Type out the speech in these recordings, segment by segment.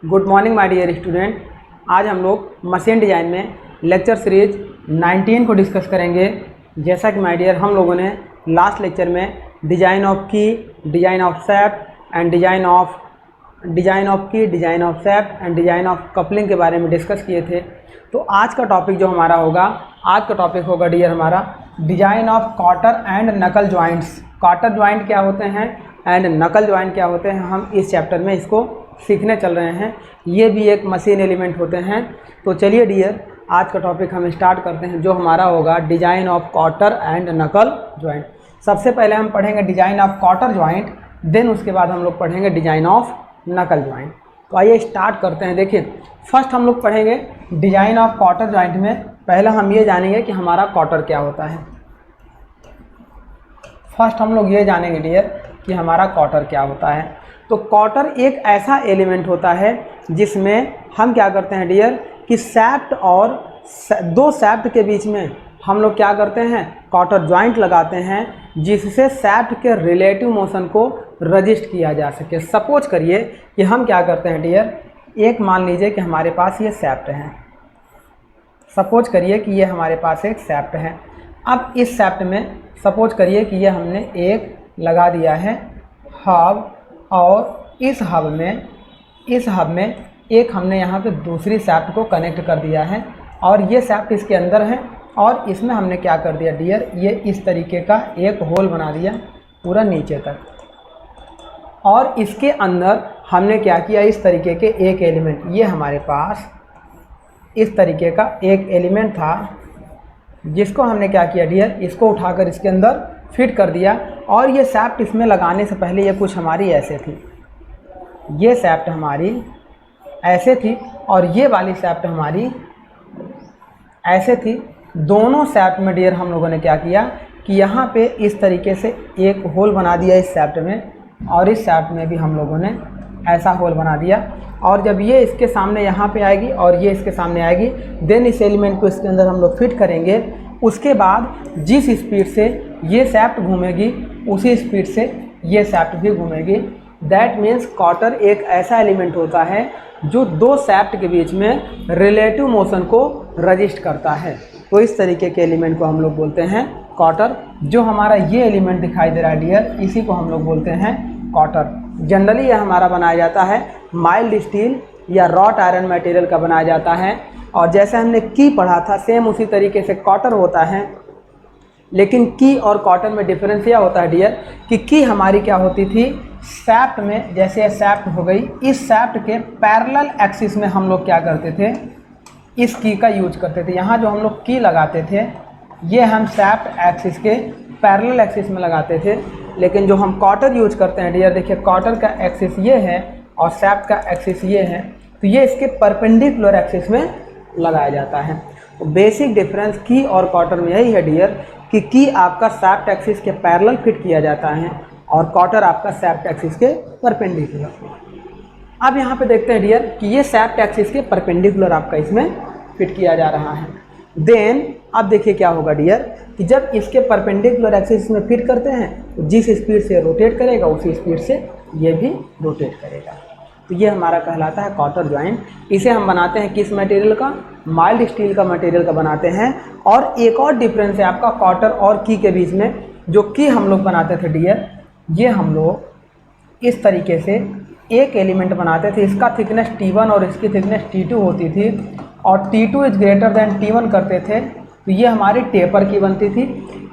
Good morning my dear student. आज हम लोग मशीन डिज़ाइन में लेक्चर सीरीज 19 को डिस्कस करेंगे। जैसा कि माय डियर हम लोगों ने लास्ट लेक्चर में डिज़ाइन ऑफ की, design of shaft and design of की, design of shaft and design of coupling के बारे में डिस्कस किए थे। तो आज का टॉपिक जो हमारा होगा, आज का टॉपिक होगा डियर हमारा डिज़ाइन ऑफ कॉटर एंड नकल जॉइंट्स। कॉटर जॉइंट क्या होते हैं एंड नकल जॉइंट क्या होते हैं, हम इस चैप्टर में इसको सीखने चल रहे हैं। ये भी एक मशीन एलिमेंट होते हैं। तो चलिए डियर, आज का टॉपिक हम स्टार्ट करते हैं, जो हमारा होगा design of cotter and knuckle joint. सबसे पहले हम पढ़ेंगे design of cotter joint, then उसके बाद हम लोग पढ़ेंगे डिज़ाइन ऑफ नकल जॉइंट। तो आइए स्टार्ट करते हैं। देखिए, फर्स्ट हम लोग पढ़ेंगे डिज़ाइन ऑफ कॉटर जॉइंट में पहला हम ये जानेंगे कि हमारा कॉटर क्या होता है। फर्स्ट हम लोग ये जानेंगे डियर कि हमारा कॉटर क्या होता है। तो कॉटर एक ऐसा एलिमेंट होता है जिसमें हम क्या करते हैं डियर कि शाफ्ट और दो शाफ्ट के बीच में हम लोग क्या करते हैं, कॉटर जॉइंट लगाते हैं, जिससे शाफ्ट के रिलेटिव मोशन को रजिस्ट किया जा सके। सपोज करिए कि हम क्या करते हैं डियर, एक मान लीजिए कि हमारे पास ये शाफ्ट है। सपोज करिए कि ये हमारे पास एक शाफ्ट है। अब इस शाफ्ट में सपोज करिए कि ये हमने एक लगा दिया है हब, और इस हब में एक हमने यहाँ पे दूसरी शाफ्ट को कनेक्ट कर दिया है, और ये शाफ्ट इसके अंदर है, और इसमें हमने क्या कर दिया डियर, ये इस तरीके का एक होल बना दिया पूरा नीचे तक, और इसके अंदर हमने क्या किया, इस तरीके के एक एलिमेंट, ये हमारे पास इस तरीके का एक एलिमेंट था, जिसको हमने क्या किया डियर, इसको उठाकर इसके अंदर फिट कर दिया। और ये शाफ्ट इसमें लगाने से पहले ये कुछ हमारी ऐसे थी, ये शाफ्ट हमारी ऐसे थी, और ये वाली शाफ्ट हमारी ऐसे थी। दोनों शाफ्ट में डियर हम लोगों ने क्या किया कि यहाँ पे इस तरीके से एक होल बना दिया इस शाफ्ट में, और इस शाफ्ट में भी हम लोगों ने ऐसा होल बना दिया। और जब ये इसके सामने यहाँ पे आएगी और ये इसके सामने आएगी, देन इस एलिमेंट को इसके अंदर हम लोग फिट करेंगे। उसके बाद जिस स्पीड से ये शाफ्ट घूमेगी उसी स्पीड से ये शाफ्ट भी घूमेगी। दैट मीन्स कॉटर एक ऐसा एलिमेंट होता है जो दो शाफ्ट के बीच में रिलेटिव मोशन को रजिस्ट करता है। तो इस तरीके के एलिमेंट को हम लोग बोलते हैं कॉटर। जो हमारा ये एलिमेंट दिखाई दे रहा है डियर, इसी को हम लोग बोलते हैं कॉटर। जनरली यह हमारा बनाया जाता है माइल्ड स्टील या रॉट आयरन मटेरियल का बनाया जाता है। और जैसे हमने की पढ़ा था, सेम उसी तरीके से कॉटर होता है। लेकिन की और कॉटर में डिफरेंस यह होता है डियर कि की हमारी क्या होती थी, शाफ्ट में, जैसे ये शाफ्ट हो गई, इस शाफ्ट के पैरेलल एक्सिस में हम लोग क्या करते थे, इस की का यूज करते थे। यहाँ जो हम लोग की लगाते थे, ये हम शाफ्ट एक्सिस के पैरेलल एक्सिस में लगाते थे। लेकिन जो हम कॉटर यूज करते हैं डियर, देखिए कॉटर का एक्सिस ये है और शाफ्ट का एक्सिस ये है, तो ये इसके परपेंडिकुलर एक्सिस में लगाया जाता है। तो बेसिक डिफरेंस की और कॉटर में यही है डियर कि की आपका शाफ्ट एक्सिस के पैरेलल फिट किया जाता है और कॉटर आपका शाफ्ट एक्सिस के परपेंडिकुलर। अब यहाँ पे देखते हैं डियर कि ये शाफ्ट एक्सिस के परपेंडिकुलर आपका इसमें फिट किया जा रहा है। देन अब देखिए क्या होगा डियर कि जब इसके परपेंडिकुलर एक्सिस में फिट करते हैं, तो जिस स्पीड से रोटेट करेगा उसी स्पीड से ये भी रोटेट करेगा। तो ये हमारा कहलाता है कॉटर जॉइंट। इसे हम बनाते हैं किस मटेरियल का, माइल्ड स्टील का मटेरियल का बनाते हैं। और एक और डिफरेंस है आपका कॉटर और की के बीच में। जो की हम लोग बनाते थे डियर, ये हम लोग इस तरीके से एक एलिमेंट बनाते थे, इसका थिकनेस T1 और इसकी थिकनेस T2 होती थी, और T2 is greater than T1 करते थे, तो ये हमारी टेपर की बनती थी।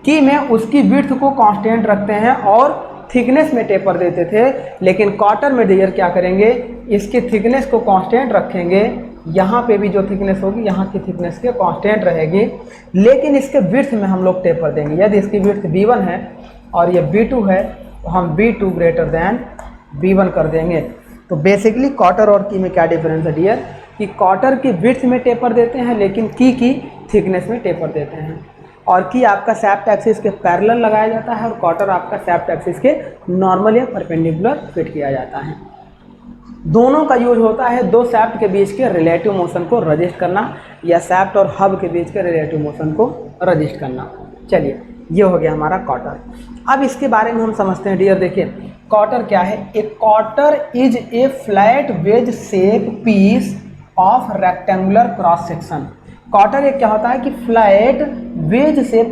की में उसकी विड्थ को कांस्टेंट रखते हैं और थिकनेस में टेपर देते थे। लेकिन कॉटर में डियर क्या करेंगे, इसकी थिकनेस को कांस्टेंट रखेंगे, यहाँ पे भी जो थिकनेस होगी यहाँ की थिकनेस के कांस्टेंट रहेगी, लेकिन इसके विड्थ में हम लोग टेपर देंगे। यदि इसकी विड्थ B1 है और ये B2 है, तो हम B2 ग्रेटर देन B1 कर देंगे। तो बेसिकली कॉटर और की में क्या डिफरेंस है डियर कि कॉटर की विड्थ में टेपर देते हैं, लेकिन की थिकनेस में टेपर देते हैं। और की आपका शाफ्ट एक्सिस के पैरेलल लगाया जाता है, और कॉटर आपका शाफ्ट एक्सिस के नॉर्मल या परपेंडिकुलर फिट किया जाता है। दोनों का यूज होता है दो शाफ्ट के बीच के रिलेटिव मोशन को रजिस्ट करना, या शाफ्ट और हब के बीच के रिलेटिव मोशन को रजिस्ट करना। चलिए, ये हो गया हमारा कॉटर। अब इसके बारे में हम समझते हैं डियर। देखिए कॉटर क्या है? A cotter is a flat wedge shape piece of rectangular cross section. Cotter एक क्या होता है कि फ्लैट वेज शेप,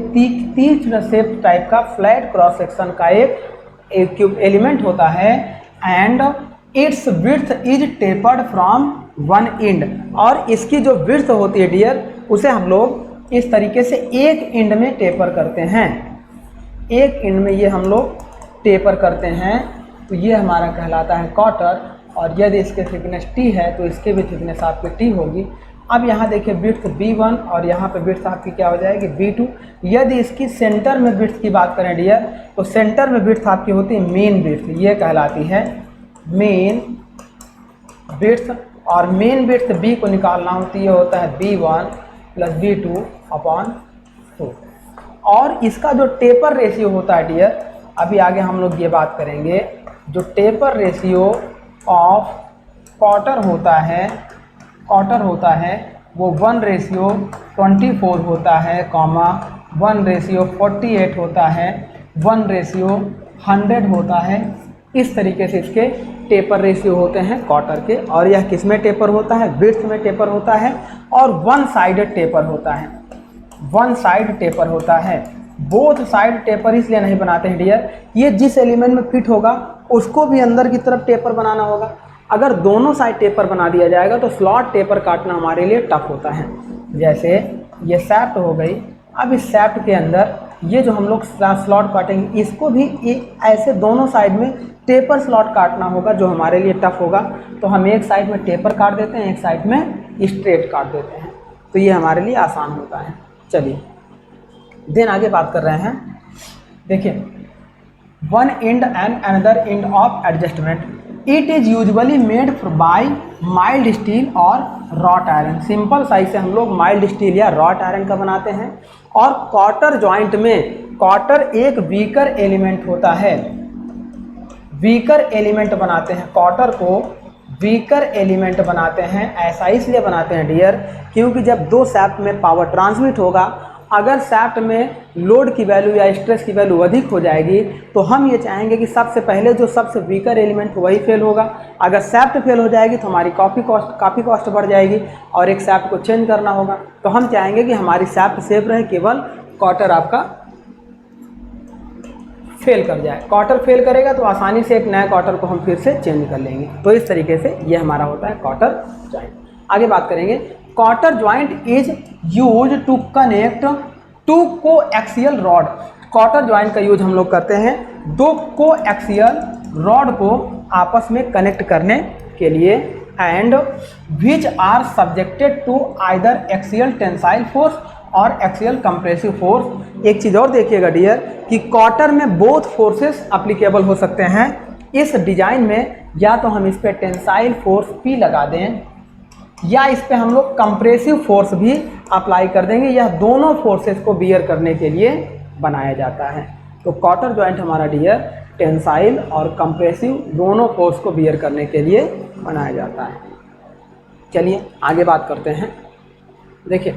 तीक्ष्ण शेप टाइप का फ्लैट क्रॉस सेक्शन का एक एलिमेंट होता है। And its width is tapered from one end, और इसकी जो विड्थ होती है डियर, उसे हम लोग इस तरीके से एक एंड में टेपर करते हैं। एक एंड में ये हम लोग टेपर करते हैं, तो ये हमारा कहलाता है कॉटर। और यदि इसके थिकनेस टी है तो इसके भी थिकनेस आपकी टी होगी। अब यहाँ देखिए विड्थ B1 और यहाँ पे विड्थ आपकी क्या हो जाएगी B2। यदि इसकी सेंटर में विड्थ की बात करें डियर, तो सेंटर में विड्थ आपकी होती है मेन विड्थ, ये कहलाती है मेन विड्थ। और मेन विड्थ B को निकालना होती है, होता है B1 प्लस B2/4। और इसका जो टेपर रेशियो होता है डियर, अभी आगे हम लोग ये बात करेंगे, जो टेपर रेशियो ऑफ कॉटर होता है वो 1:24 होता है, 1:48 होता है, 1:100 होता है। इस तरीके से इसके टेपर रेशियो होते हैं कॉटर के। और यह किस में टेपर होता है? विड्थ में टेपर होता है, और वन साइडेड टेपर होता है, वन साइड टेपर होता है। बोथ साइड टेपर इसलिए नहीं बनाते हैं डियर, ये जिस एलिमेंट में फिट होगा उसको भी अंदर की तरफ टेपर बनाना होगा। अगर दोनों साइड टेपर बना दिया जाएगा तो स्लॉट टेपर काटना हमारे लिए टफ होता है। जैसे ये सैफ्ट हो गई, अब इस सैफ्ट के अंदर ये जो हम लोग स्लॉट काटेंगे, इसको भी ऐसे दोनों साइड में टेपर स्लॉट काटना होगा, जो हमारे लिए टफ होगा। तो हम एक साइड में टेपर काट देते हैं, एक साइड में स्ट्रेट काट देते हैं, तो ये हमारे लिए आसान होता है। चलिए देन आगे बात कर रहे हैं। देखिए, one and and another end of adjustment, it is usually made by mild steel और रॉट आयरन। सिंपल साइज से हम लोग माइल्ड स्टील या रॉट आयरन का बनाते हैं। और कॉटर जॉइंट में, कॉटर एक वीकर एलिमेंट होता है, वीकर एलिमेंट बनाते हैं, कॉटर को वीकर एलिमेंट बनाते हैं। ऐसा इसलिए बनाते हैं डियर, क्योंकि जब दो शाफ्ट में पावर ट्रांसमिट होगा, अगर शाफ्ट में लोड की वैल्यू या स्ट्रेस की वैल्यू अधिक हो जाएगी, तो हम ये चाहेंगे कि सबसे पहले जो सबसे वीकर एलिमेंट वही फेल होगा। अगर शाफ्ट फेल हो जाएगी तो हमारी काफ़ी कॉस्ट बढ़ जाएगी और एक शाफ्ट को चेंज करना होगा। तो हम चाहेंगे कि हमारी शाफ्ट सेफ रहे, केवल कॉटर आपका फेल कर जाए। कॉटर फेल करेगा तो आसानी से एक नया कॉटर को हम फिर से चेंज कर लेंगे। तो इस तरीके से ये हमारा होता है कॉटर जॉइंट। आगे बात करेंगे, cotter joint is use to connect to coaxial rod. Cotter joint का यूज हम लोग करते हैं दो कोएक्सियल रॉड को आपस में कनेक्ट करने के लिए। And which are subjected to either axial tensile force और एक्सियल कंप्रेसिव फोर्स। एक चीज़ और देखिएगा डियर कि कॉटर में बोथ फोर्सेस अप्लीकेबल हो सकते हैं। इस डिजाइन में या तो हम इस पर टेंसाइल फोर्स P लगा दें, या इस पे हम लोग कंप्रेसिव फोर्स भी अप्लाई कर देंगे। यह दोनों फोर्सेस को बियर करने के लिए बनाया जाता है। तो कॉटर जॉइंट हमारा डियर टेंसाइल और कंप्रेसिव दोनों फोर्स को बियर करने के लिए बनाया जाता है। चलिए आगे बात करते हैं। देखिए,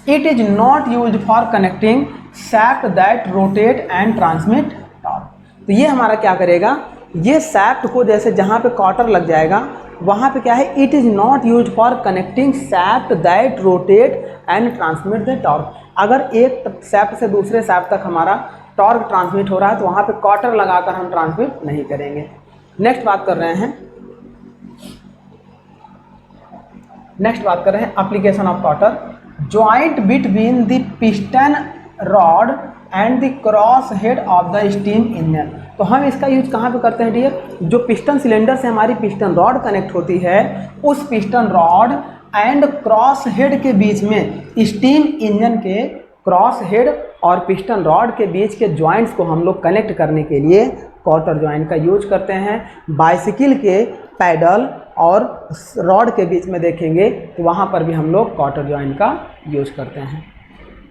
it is not use for connecting shaft that rotate and transmit torque. तो ये हमारा क्या करेगा, ये शाफ्ट को जैसे जहाँ पे कॉटर लग जाएगा वहाँ पे क्या है, it is not use for connecting shaft that rotate and transmit the torque. अगर एक शाफ्ट से दूसरे शाफ्ट तक हमारा टॉर्क ट्रांसमिट हो रहा है तो वहाँ पे कॉटर लगाकर हम ट्रांसमिट नहीं करेंगे। नेक्स्ट बात कर रहे हैं, application of cotter. Joint between the piston rod and the cross head of the steam engine. तो हम इसका यूज कहाँ पे करते हैं डियर, जो पिस्टन सिलेंडर से हमारी पिस्टन रॉड कनेक्ट होती है, उस piston rod and cross head के बीच में, स्टीम इंजन के क्रॉस हेड और पिस्टन रॉड के बीच के जॉइंट्स को हम लोग कनेक्ट करने के लिए कॉटर जॉइंट का यूज करते हैं। बाइसिकल के पैडल और रॉड के बीच में देखेंगे तो वहाँ पर भी हम लोग कॉटर जॉइंट का यूज करते हैं।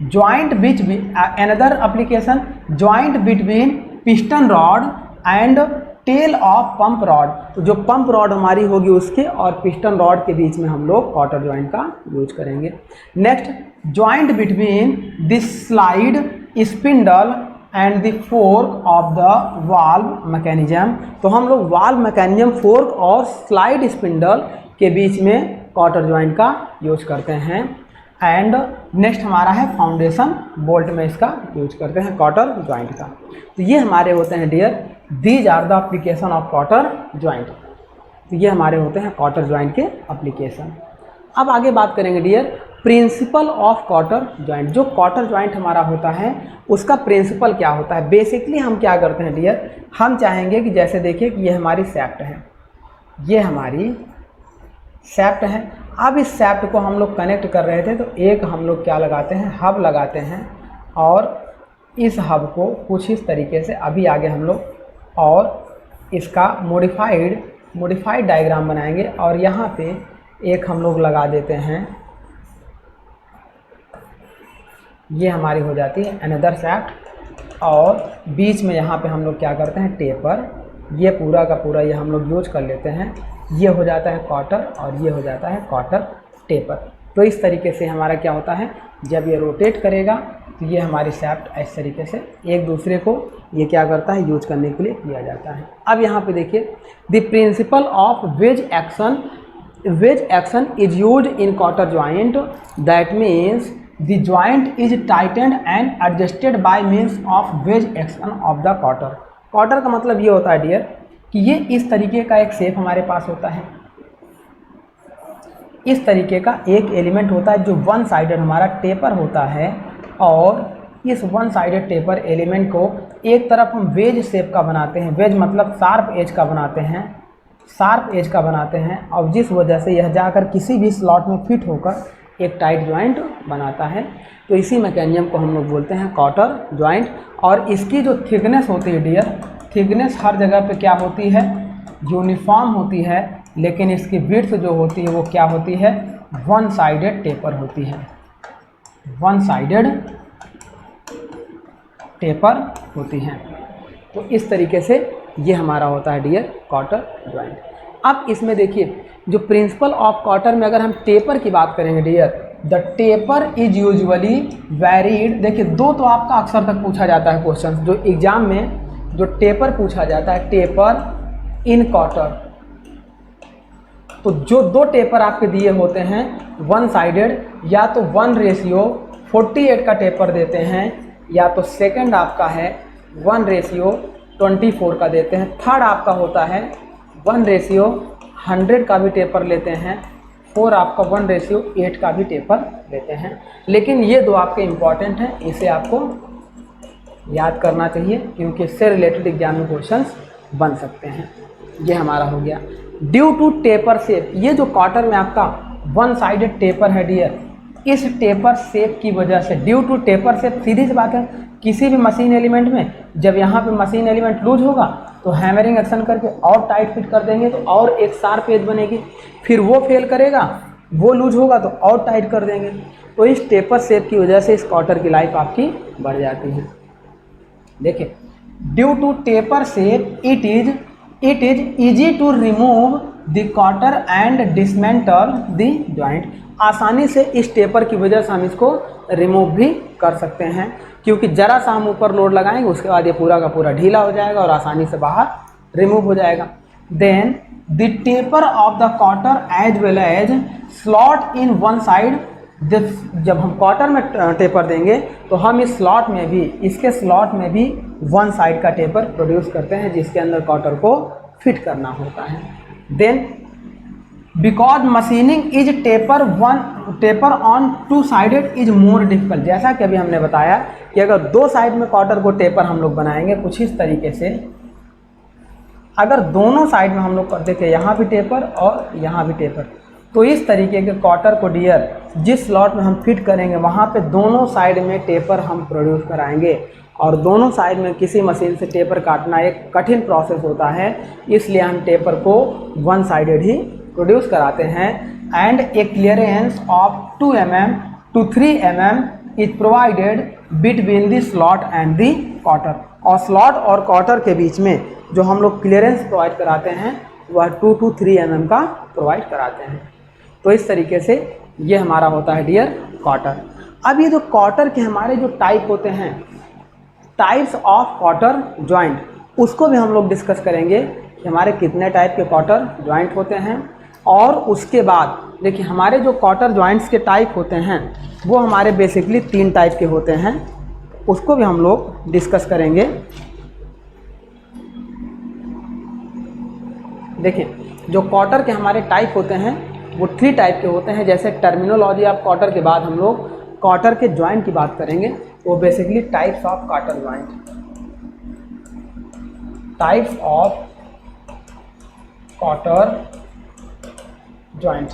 Joint between, another application, joint between piston rod and tail of pump rod. तो जो पंप रॉड हमारी होगी उसके और पिस्टन रॉड के बीच में हम लोग कॉटर जॉइंट का यूज करेंगे। Next, joint between this slide spindle and the fork of the valve mechanism. तो हम लोग वाल्व मैकेनिज्म, फोर्क और स्लाइड स्पिंडल के बीच में कॉटर ज्वाइंट का यूज करते हैं। एंड नेक्स्ट हमारा है फाउंडेशन बोल्ट में इसका यूज करते हैं कॉटर ज्वाइंट का। तो ये हमारे होते हैं dear, these are the application of cotter joint. तो ये हमारे होते हैं कॉटर ज्वाइंट के एप्लीकेशन। अब आगे बात करेंगे dear principle of cotter joint. जो कॉटर ज्वाइंट हमारा होता है उसका प्रिंसिपल क्या होता है। बेसिकली हम क्या करते हैं डियर, हम चाहेंगे कि जैसे देखिए कि ये हमारी सैफ्ट है, ये हमारी सैफ्ट है। अब इस सैफ्ट को हम लोग कनेक्ट कर रहे थे, तो एक हम लोग क्या लगाते हैं, हब लगाते हैं, और इस हब को कुछ इस तरीके से अभी आगे हम लोग और इसका मॉडिफाइड डायग्राम बनाएंगे। और यहाँ पे एक हम लोग लगा देते हैं, ये हमारी हो जाती है अनदर सैफ्ट। और बीच में यहाँ पे हम लोग क्या करते हैं, टेपर, ये पूरा का पूरा ये हम लोग यूज कर लेते हैं। ये हो जाता है कॉटर और ये हो जाता है कॉटर टेपर। तो इस तरीके से हमारा क्या होता है, जब ये रोटेट करेगा तो ये हमारी सैफ्ट इस तरीके से एक दूसरे को ये क्या करता है, यूज करने के लिए किया जाता है। अब यहाँ पे देखिए the principle of wedge action is used in cotter joint, that means the joint is tightened and adjusted by means of wedge action of the cotter. Cotter का मतलब ये होता है डियर कि ये इस तरीके का एक शेप हमारे पास होता है, इस तरीके का एक एलिमेंट होता है जो वन साइडेड हमारा टेपर होता है। और इस वन साइडेड टेपर एलिमेंट को एक तरफ हम वेज शेप का बनाते हैं, वेज मतलब शार्प एज का बनाते हैं, शार्प एज का बनाते हैं, और जिस वजह से यह जाकर किसी भी स्लॉट में फिट होकर एक टाइट ज्वाइंट बनाता है। तो इसी मैकेनिज्म को हम लोग बोलते हैं कॉटर ज्वाइंट। और इसकी जो थिकनेस होती है डियर, थिकनेस हर जगह पे क्या होती है, यूनिफॉर्म होती है, लेकिन इसकी विड्थ जो होती है वो क्या होती है, वन साइडेड टेपर होती है, वन साइडेड टेपर होती है। तो इस तरीके से ये हमारा होता है डियर कॉटर ज्वाइंट। अब इसमें देखिए जो प्रिंसिपल ऑफ कॉटर में अगर हम टेपर की बात करेंगे dear, the taper is usually varied. देखिए दो तो आपका अक्सर तक पूछा जाता है क्वेश्चन, जो एग्जाम में जो टेपर पूछा जाता है, टेपर इन कॉटर। तो जो दो टेपर आपके दिए होते हैं वन साइडेड, या तो 1:48 का टेपर देते हैं, या तो सेकंड आपका है 1:24 का देते हैं, थर्ड आपका होता है 1:100 का भी टेपर लेते हैं, 4 आपका 1:8 का भी टेपर लेते हैं। लेकिन ये दो आपके इम्पॉर्टेंट हैं, इसे आपको याद करना चाहिए क्योंकि इससे रिलेटेड एग्जाम में क्वेश्चंस बन सकते हैं। ये हमारा हो गया ड्यू टू टेपर शेप। ये जो कॉटर में आपका वन साइडेड टेपर है डियर, इस टेपर शेप की वजह से, ड्यू टू टेपर शेप, सीधी सी बात है, किसी भी मशीन एलिमेंट में जब यहाँ पे मशीन एलिमेंट लूज होगा तो हैमरिंग एक्शन करके और टाइट फिट कर देंगे तो और एक शार्प एज बनेगी, फिर वो फेल करेगा, वो लूज होगा तो और टाइट कर देंगे। तो इस टेपर शेप की वजह से इस कॉटर की लाइफ आपकी बढ़ जाती है। देखिए due to taper shape it is easy to remove the cotter and dismantle the joint. आसानी से इस टेपर की वजह से हम इसको रिमूव भी कर सकते हैं, क्योंकि ज़रा सा हम ऊपर लोड लगाएंगे उसके बाद ये पूरा का पूरा ढीला हो जाएगा और आसानी से बाहर रिमूव हो जाएगा। Then the taper of the cotter as well as slot in one side. जब हम कॉटर में टेपर देंगे तो हम इस स्लॉट में भी, इसके स्लॉट में भी वन साइड का टेपर प्रोड्यूस करते हैं जिसके अंदर कॉटर को फिट करना होता है। Then because machining is taper on two sided is more difficult. जैसा कि अभी हमने बताया कि अगर दो साइड में कॉटर को टेपर हम लोग बनाएंगे कुछ इस तरीके से, अगर दोनों साइड में हम लोग कर देते यहाँ भी टेपर और यहाँ भी टेपर, तो इस तरीके के कॉटर को डियर जिस स्लॉट में हम फिट करेंगे वहाँ पे दोनों साइड में टेपर हम प्रोड्यूस कराएंगे। और दोनों साइड में किसी मशीन से टेपर काटना एक कठिन प्रोसेस होता है, इसलिए हम टेपर को वन साइडेड ही प्रोड्यूस कराते हैं। And a clearance of 2 mm to 3 mm is provided between the slot and the cotter. और स्लॉट और कॉटर के बीच में जो हम लोग क्लियरेंस प्रोवाइड कराते हैं वह 2 to 3 mm का प्रोवाइड कराते हैं। तो इस तरीके से ये हमारा होता है डियर कॉटर। अब ये जो कॉटर के हमारे जो टाइप होते हैं, टाइप्स ऑफ कॉटर जॉइंट, उसको भी हम लोग डिस्कस करेंगे कि हमारे कितने टाइप के कॉटर जॉइंट होते हैं। और उसके बाद देखिए हमारे जो कॉटर जॉइंट्स के टाइप होते हैं वो हमारे बेसिकली 3 टाइप के होते हैं, उसको भी हम लोग डिस्कस करेंगे। देखिए जो कॉटर के हमारे टाइप होते हैं वो 3 टाइप के होते हैं। जैसे टर्मिनोलॉजी ऑफ कॉटर के बाद हम लोग कॉटर के जॉइंट की बात करेंगे, वो basically types of cotter joint, types of cotter joint.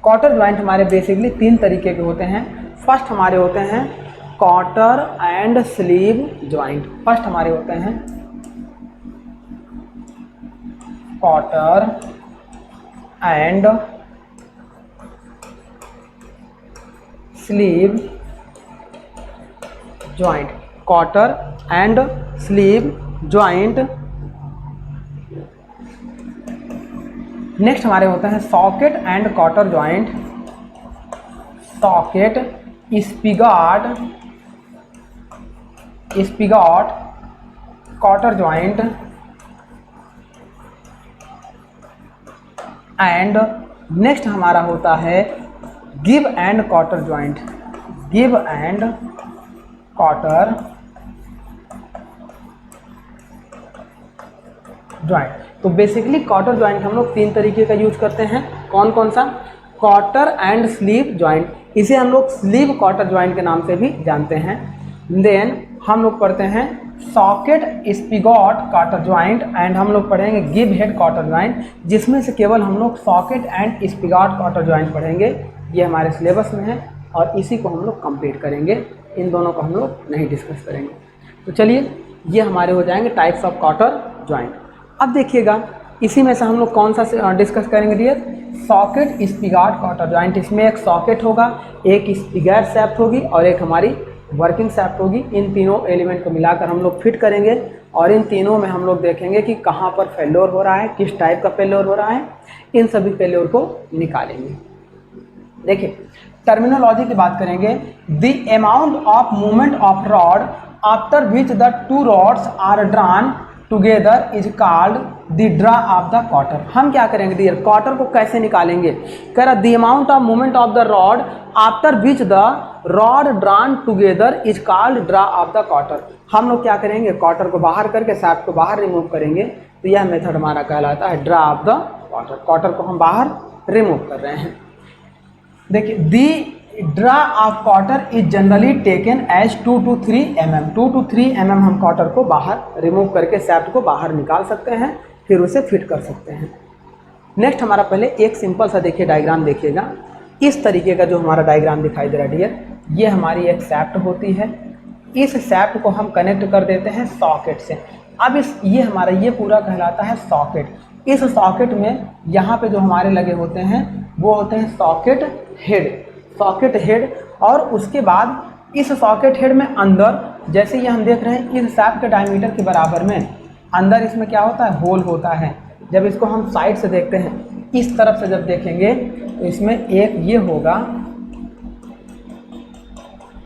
Quarter joint हमारे बेसिकली 3 तरीके के होते हैं। फर्स्ट हमारे होते हैं quarter and sleeve joint. First हमारे होते हैं quarter and sleeve joint, quarter and sleeve joint. Next हमारे होते हैं socket and quarter joint, socket, स्पिगॉट, स्पिगॉट cotter joint and next हमारा होता है give and quarter joint, give and quarter joint. तो बेसिकली कॉटर जॉइंट हम लोग 3 तरीके का यूज करते हैं। कौन कौन सा? कॉटर एंड स्लीव जॉइंट, इसे हम लोग स्लीव कॉटर जॉइंट के नाम से भी जानते हैं। देन हम लोग पढ़ते हैं socket spigot cotter joint and हम लोग पढ़ेंगे गिव हेड कॉटर जॉइंट, जिसमें से केवल हम लोग socket and spigot cotter joint पढ़ेंगे। ये हमारे सिलेबस में है और इसी को हम लोग कंप्लीट करेंगे, इन दोनों को हम लोग नहीं डिस्कस करेंगे। तो चलिए ये हमारे हो जाएंगे टाइप्स ऑफ कॉटर जॉइंट। अब देखिएगा इसी में से हम लोग कौन सा डिस्कस करेंगे dear? Socket spigot cotter joint. इसमें एक सॉकेट होगा, एक स्पिगैट शैफ्ट होगी और एक हमारी वर्किंग शैफ्ट होगी। इन तीनों एलिमेंट को मिलाकर हम लोग फिट करेंगे और इन तीनों में हम लोग देखेंगे कि कहाँ पर फेल्योर हो रहा है, किस टाइप का फेल्योर हो रहा है, इन सभी फेल्योर को निकालेंगे। देखिए टर्मिनोलॉजी की बात करेंगे, the amount of movement of rod after which the 2 rods are drawn together is called the draw of the cotter. हम क्या करेंगे डियर, कॉटर को कैसे निकालेंगे? कह रहा the amount of movement of the rod after which the rod drawn together is called draw of the cotter. हम लोग क्या करेंगे, कॉटर को बाहर करके शाफ्ट को बाहर रिमूव करेंगे, तो यह मेथड हमारा कहलाता है draw of the cotter. Cotter को हम बाहर रिमूव कर रहे हैं। देखिए the draw of cotter is generally taken as 2 to 3 mm। 2 to 3 mm हम कॉटर को बाहर रिमूव करके शाफ्ट को बाहर निकाल सकते हैं, फिर उसे फिट कर सकते हैं। नेक्स्ट हमारा पहले एक सिंपल सा देखिए डायग्राम देखिएगा। इस तरीके का जो हमारा डायग्राम दिखाई दे रहा है डियर, ये हमारी एक शाफ्ट होती है। इस शाफ्ट को हम कनेक्ट कर देते हैं सॉकेट से। अब ये हमारा ये पूरा कहलाता है सॉकेट। इस सॉकेट में यहाँ पे जो हमारे लगे होते हैं वो होते हैं सॉकेट हेड, सॉकेट हेड। और उसके बाद इस सॉकेट हेड में अंदर जैसे ये हम देख रहे हैं इस शाफ्ट के डायमीटर के बराबर में अंदर इसमें क्या होता है, होल होता है। जब इसको हम साइड से देखते हैं, इस तरफ से जब देखेंगे तो इसमें एक ये होगा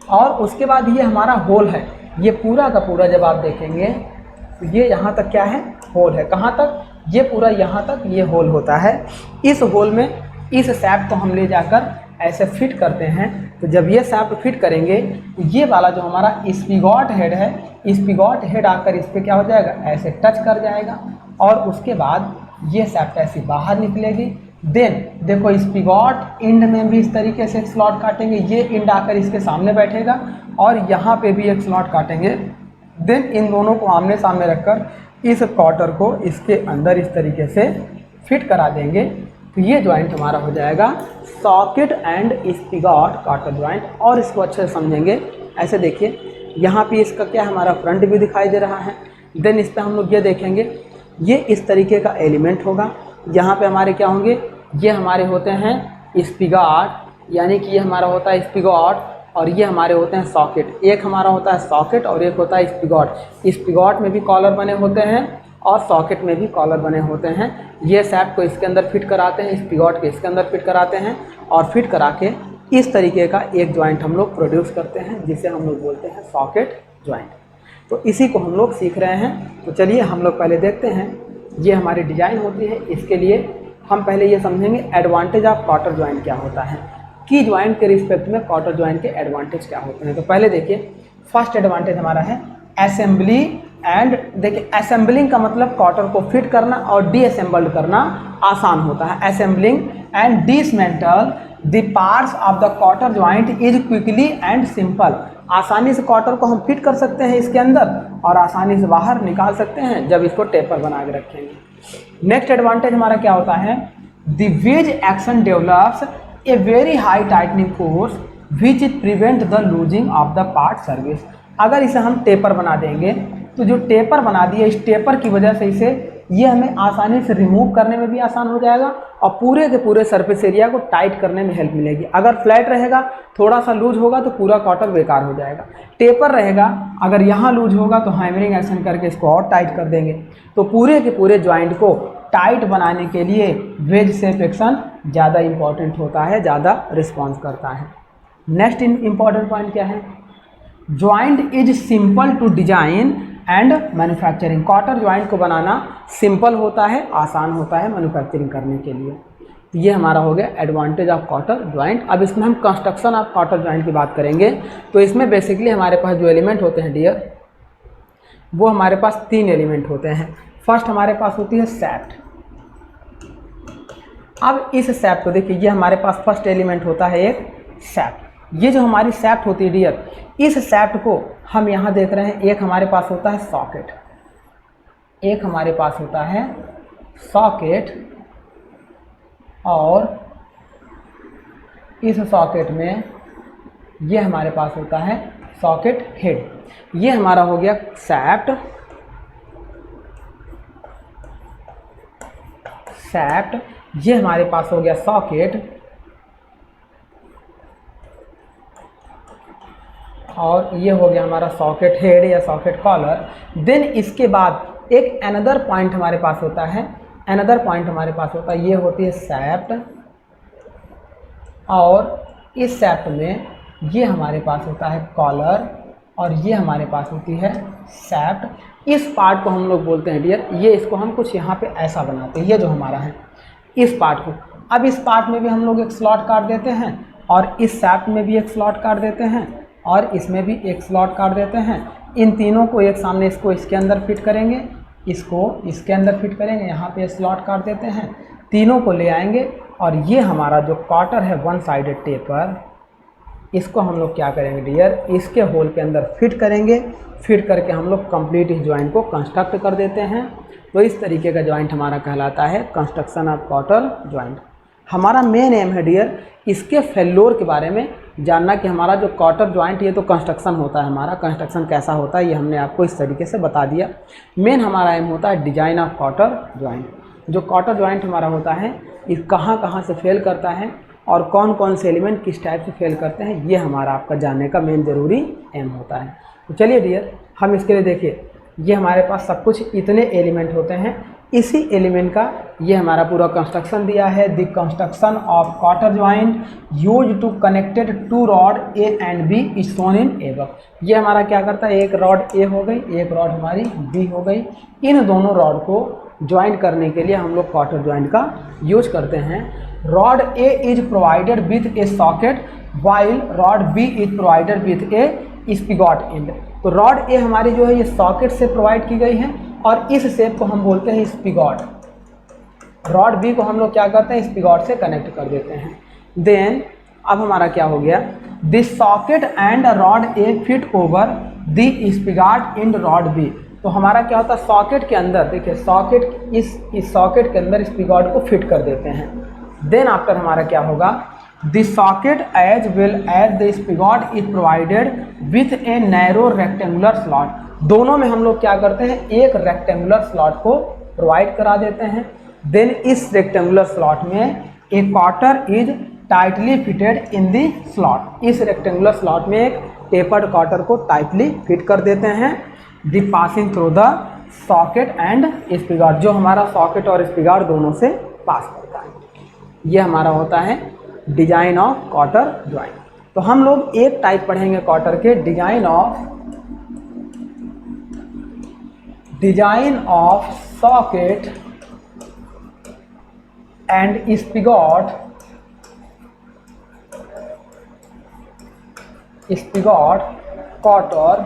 और उसके बाद ये हमारा होल है। ये पूरा का पूरा जब आप देखेंगे तो ये यहाँ तक क्या है, होल है। कहाँ तक? ये पूरा यहाँ तक ये होल होता है। इस होल में इस शाफ्ट को हम ले जाकर ऐसे फिट करते हैं। तो जब ये शाफ्ट फिट करेंगे तो ये वाला जो हमारा स्पिगॉट हेड है, स्पिगॉट हेड आकर इस पर क्या हो जाएगा, ऐसे टच कर जाएगा और उसके बाद ये शाफ्ट ऐसी बाहर निकलेगी। देन देखो स्पिगॉट एंड में भी इस तरीके से एक स्लॉट काटेंगे, ये एंड आकर इसके सामने बैठेगा और यहाँ पे भी एक स्लॉट काटेंगे। देन इन दोनों को आमने सामने रखकर इस कॉटर को इसके अंदर इस तरीके से फिट करा देंगे। तो ये जॉइंट हमारा हो जाएगा socket and spigot cotter joint. और इसको अच्छे से समझेंगे, ऐसे देखिए यहाँ पे इसका क्या हमारा फ्रंट भी दिखाई दे रहा है। देन इस पर हम लोग ये देखेंगे, ये इस तरीके का एलिमेंट होगा। यहाँ पे हमारे क्या होंगे, ये हमारे होते हैं स्पिगॉट, यानी कि ये हमारा होता है स्पिगॉट और ये हमारे होते हैं सॉकेट। एक हमारा होता है सॉकेट और एक होता है स्पिगॉट। स्पिगॉट में भी कॉलर बने होते हैं और सॉकेट में भी कॉलर बने होते हैं। ये शाफ्ट को इसके अंदर फिट कराते हैं, स्पिगॉट को इसके अंदर फिट कराते हैं और फिट करा के इस तरीके का एक जॉइंट हम लोग प्रोड्यूस करते हैं, जिसे हम लोग बोलते हैं सॉकेट ज्वाइंट। तो इसी को हम लोग सीख रहे हैं। तो चलिए हम लोग पहले देखते हैं, ये हमारी डिजाइन होती है। इसके लिए हम पहले ये समझेंगे एडवांटेज ऑफ कॉटर ज्वाइंट क्या होता है, की ज्वाइंट के रिस्पेक्ट में कॉटर ज्वाइंट के एडवांटेज क्या होते हैं। तो पहले देखिए, फर्स्ट एडवांटेज हमारा है असेंबली एंड, देखिए असेंबलिंग का मतलब कॉटर को फिट करना और डीअसेंबल्ड करना आसान होता है। Assembling and dismantle the parts of the cotter joint is quickly and simple. आसानी से कॉटर को हम फिट कर सकते हैं इसके अंदर और आसानी से बाहर निकाल सकते हैं जब इसको टेपर बना के रखेंगे। नेक्स्ट एडवांटेज हमारा क्या होता है, the ways action develops a very high tightening force which prevent the losing of the part service. अगर इसे हम टेपर बना देंगे तो जो टेपर बना दिए, इस टेपर की वजह से इसे ये हमें आसानी से रिमूव करने में भी आसान हो जाएगा और पूरे के पूरे सरफेस एरिया को टाइट करने में हेल्प मिलेगी। अगर फ्लैट रहेगा, थोड़ा सा लूज होगा तो पूरा कॉटर बेकार हो जाएगा। टेपर रहेगा, अगर यहाँ लूज होगा तो हैमरिंग एक्शन करके इसको और टाइट कर देंगे। तो पूरे के पूरे ज्वाइंट को टाइट बनाने के लिए वेज शेप एक्शन ज़्यादा इंपॉर्टेंट होता है, ज़्यादा रिस्पॉन्स करता है। नेक्स्ट इंपॉर्टेंट पॉइंट क्या है, joint is simple to design and manufacturing. Cotter joint को बनाना सिंपल होता है, आसान होता है मैन्युफैक्चरिंग करने के लिए। तो ये हमारा हो गया एडवांटेज ऑफ कॉटर ज्वाइंट। अब इसमें हम कंस्ट्रक्शन ऑफ कॉटर ज्वाइंट की बात करेंगे। तो इसमें बेसिकली हमारे पास जो एलिमेंट होते हैं डियर, वो हमारे पास 3 एलिमेंट होते हैं। फर्स्ट हमारे पास होती है सैफ्ट। अब इस सैफ्ट को देखिए, ये हमारे पास फर्स्ट एलिमेंट होता है एक सैफ्ट। ये जो हमारी सैफ्ट होती है डियर, इस सैफ्ट को हम यहाँ देख रहे हैं, एक हमारे पास होता है सॉकेट, एक हमारे पास होता है सॉकेट, और इस सॉकेट में ये हमारे पास होता है सॉकेट हेड। ये हमारा हो गया सैफ्ट, ये हमारे पास हो गया सॉकेट, और ये हो गया हमारा सॉकेट हेड या सॉकेट कॉलर। देन इसके बाद एक अनदर पॉइंट हमारे पास होता है, ये होती है सैफ्ट, और इस सैफ्ट में ये हमारे पास होता है कॉलर, और ये हमारे पास होती है सैफ्ट। इस पार्ट को हम लोग बोलते हैं डियर, ये इसको हम कुछ यहाँ पे ऐसा बनाते हैं, ये जो हमारा है इस पार्ट को। अब इस पार्ट में भी हम लोग एक स्लॉट काट देते हैं, और इस सैफ्ट में भी एक स्लॉट काट देते हैं, और इसमें भी एक स्लॉट काट देते हैं। इन तीनों को एक सामने, इसको इसके अंदर फिट करेंगे, इसको इसके अंदर फिट करेंगे, यहाँ पे स्लॉट काट देते हैं, तीनों को ले आएंगे, और ये हमारा जो कॉटर है वन साइडेड टेपर, इसको हम लोग क्या करेंगे डियर, इसके होल के अंदर फिट करेंगे। फिट करके हम लोग कंप्लीट इस ज्वाइंट को कंस्ट्रक्ट कर देते हैं। तो इस तरीके का ज्वाइंट हमारा कहलाता है कंस्ट्रक्शन ऑफ कॉटर ज्वाइंट। हमारा मेन एम है डियर इसके फेल्योर के बारे में जानना, कि हमारा जो कॉटर ज्वाइंट ये तो कंस्ट्रक्शन होता है, हमारा कंस्ट्रक्शन कैसा होता है ये हमने आपको इस तरीके से बता दिया। मेन हमारा एम होता है डिजाइन ऑफ कॉटर ज्वाइंट। जो कॉटर ज्वाइंट हमारा होता है ये कहाँ कहाँ से फेल करता है और कौन कौन से एलिमेंट किस टाइप से फेल करते हैं, ये हमारा आपका जानने का मेन ज़रूरी एम होता है। तो चलिए डियर हम इसके लिए देखिए, ये हमारे पास सब कुछ इतने एलिमेंट होते हैं, इसी एलिमेंट का ये हमारा पूरा कंस्ट्रक्शन दिया है। The construction of cotter joint use to connected to rod A and B is shown in above. ये हमारा क्या करता है, एक रॉड ए हो गई, एक रॉड हमारी बी हो गई, इन दोनों रॉड को ज्वाइंट करने के लिए हम लोग कॉटर ज्वाइंट का यूज करते हैं। Rod A is provided with a socket while rod B is provided with a spigot end. तो रॉड ए हमारी जो है ये सॉकेट से प्रोवाइड की गई है, और इस शेप को हम बोलते हैं स्पिगॉट। रॉड बी को हम लोग क्या करते हैं, स्पिगॉट से कनेक्ट कर देते हैं। देन अब हमारा क्या हो गया, this socket and rod A fit over the spigot in rod B. तो हमारा क्या होता है, सॉकेट के अंदर देखिए, सॉकेट इस सॉकेट के अंदर स्पिगॉट को फिट कर देते हैं। देन आफ्टर हमारा क्या होगा, the socket as well as the spigot is provided with a narrow rectangular slot. दोनों में हम लोग क्या करते हैं, एक रेक्टेंगुलर स्लॉट को प्रोवाइड करा देते हैं। देन इस रेक्टेंगुलर स्लॉट में a cotter is tightly fitted in the slot. इस रेक्टेंगुलर स्लॉट में एक टेपर्ड कॉटर को टाइटली फिट कर देते हैं। The passing through the socket and spigot, जो हमारा सॉकेट और स्पिगॉट दोनों से पास करता है। ये हमारा होता है डिजाइन ऑफ कॉटर ज्वाइंट। तो हम लोग एक टाइप पढ़ेंगे कॉटर के, design of design of socket and spigot cotter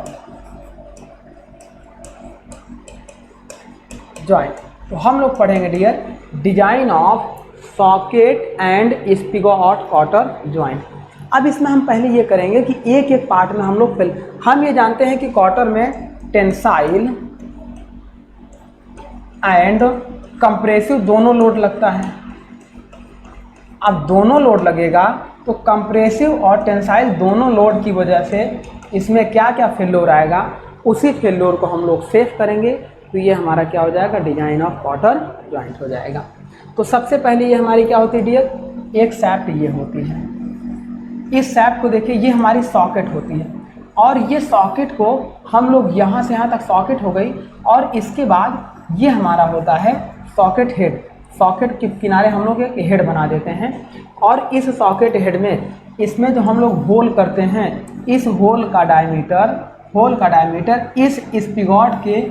joint. तो हम लोग पढ़ेंगे dear design of socket and spigot cotter joint. अब इसमें हम पहले ये करेंगे कि एक एक पार्ट में हम ये जानते हैं कि कॉटर में टेंसाइल एंड कंप्रेसिव दोनों लोड लगता है। अब दोनों लोड लगेगा तो कंप्रेसिव और टेंसाइल दोनों लोड की वजह से इसमें क्या क्या फेल्योर आएगा, उसी फेल्योर को हम लोग सेव करेंगे। तो ये हमारा क्या हो जाएगा, डिजाइन ऑफ कॉटर जॉइंट हो जाएगा। तो सबसे पहले ये हमारी क्या होती है डियर, एक सैफ्ट ये होती है। इस सैफ्ट को देखिए, ये हमारी सॉकेट होती है और ये सॉकेट को हम लोग यहाँ से यहाँ तक सॉकेट हो गई और इसके बाद ये हमारा होता है सॉकेट हेड। सॉकेट के किनारे हम लोग एक हेड बना देते हैं और इस सॉकेट हेड में इसमें जो हम लोग होल करते हैं, इस होल का डायमीटर इस स्पिगॉट के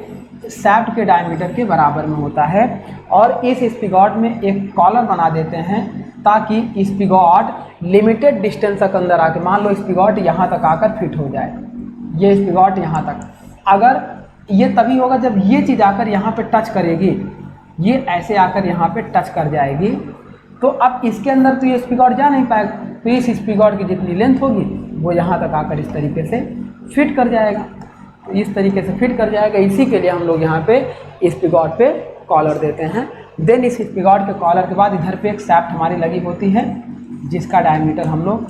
सैफ्ट के डायमीटर के बराबर में होता है और इस स्पिगॉट में एक कॉलर बना देते हैं ताकि स्पिगॉट लिमिटेड डिस्टेंस तक अंदर आके, मान लो स्पिगॉट यहाँ तक आकर फिट हो जाए। ये स्पिगॉट यहाँ तक, अगर ये तभी होगा जब ये चीज़ आकर यहाँ पे टच करेगी, ये ऐसे आकर यहाँ पे टच कर जाएगी तो अब इसके अंदर तो ये स्पिगॉट जा नहीं पाएगा। तो इस स्पिगॉट की जितनी लेंथ होगी वो यहाँ तक आकर इस तरीके से फिट कर जाएगा। तो इस तरीके से फिट कर जाएगा। इसी के लिए हम लोग यहाँ पे स्पिगॉट पे कॉलर देते हैं। देन इस स्पिगॉट के कॉलर के बाद इधर पे एक सैफ्ट हमारी लगी होती है जिसका डायमीटर हम लोग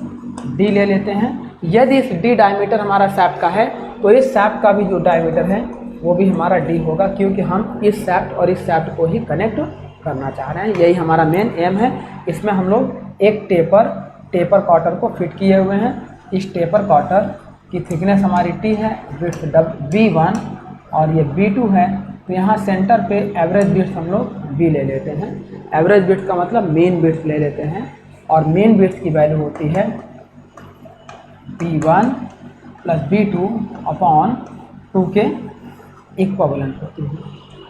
डी ले लेते हैं। यदि इस डी डायमीटर हमारा सैफ्ट का है तो इस सैफ्ट का भी जो डायमीटर है वो भी हमारा डी होगा, क्योंकि हम इस सैफ्ट और इस सैफ्ट को ही कनेक्ट करना चाह रहे हैं। यही हमारा मेन एम है। इसमें हम लोग एक टेपर कॉटर को फिट किए हुए हैं। इस टेपर कॉटर की थिकनेस हमारी टी है, विड्थ B1 और ये B2 है। तो यहाँ सेंटर पे एवरेज विड्थ हम लोग B ले लेते हैं। एवरेज विड्थ का मतलब मेन विड्थ ले लेते हैं और मेन विड्थ की वैल्यू होती है B1 + B2 अपॉन 2 के इक्विवेलेंट होती है।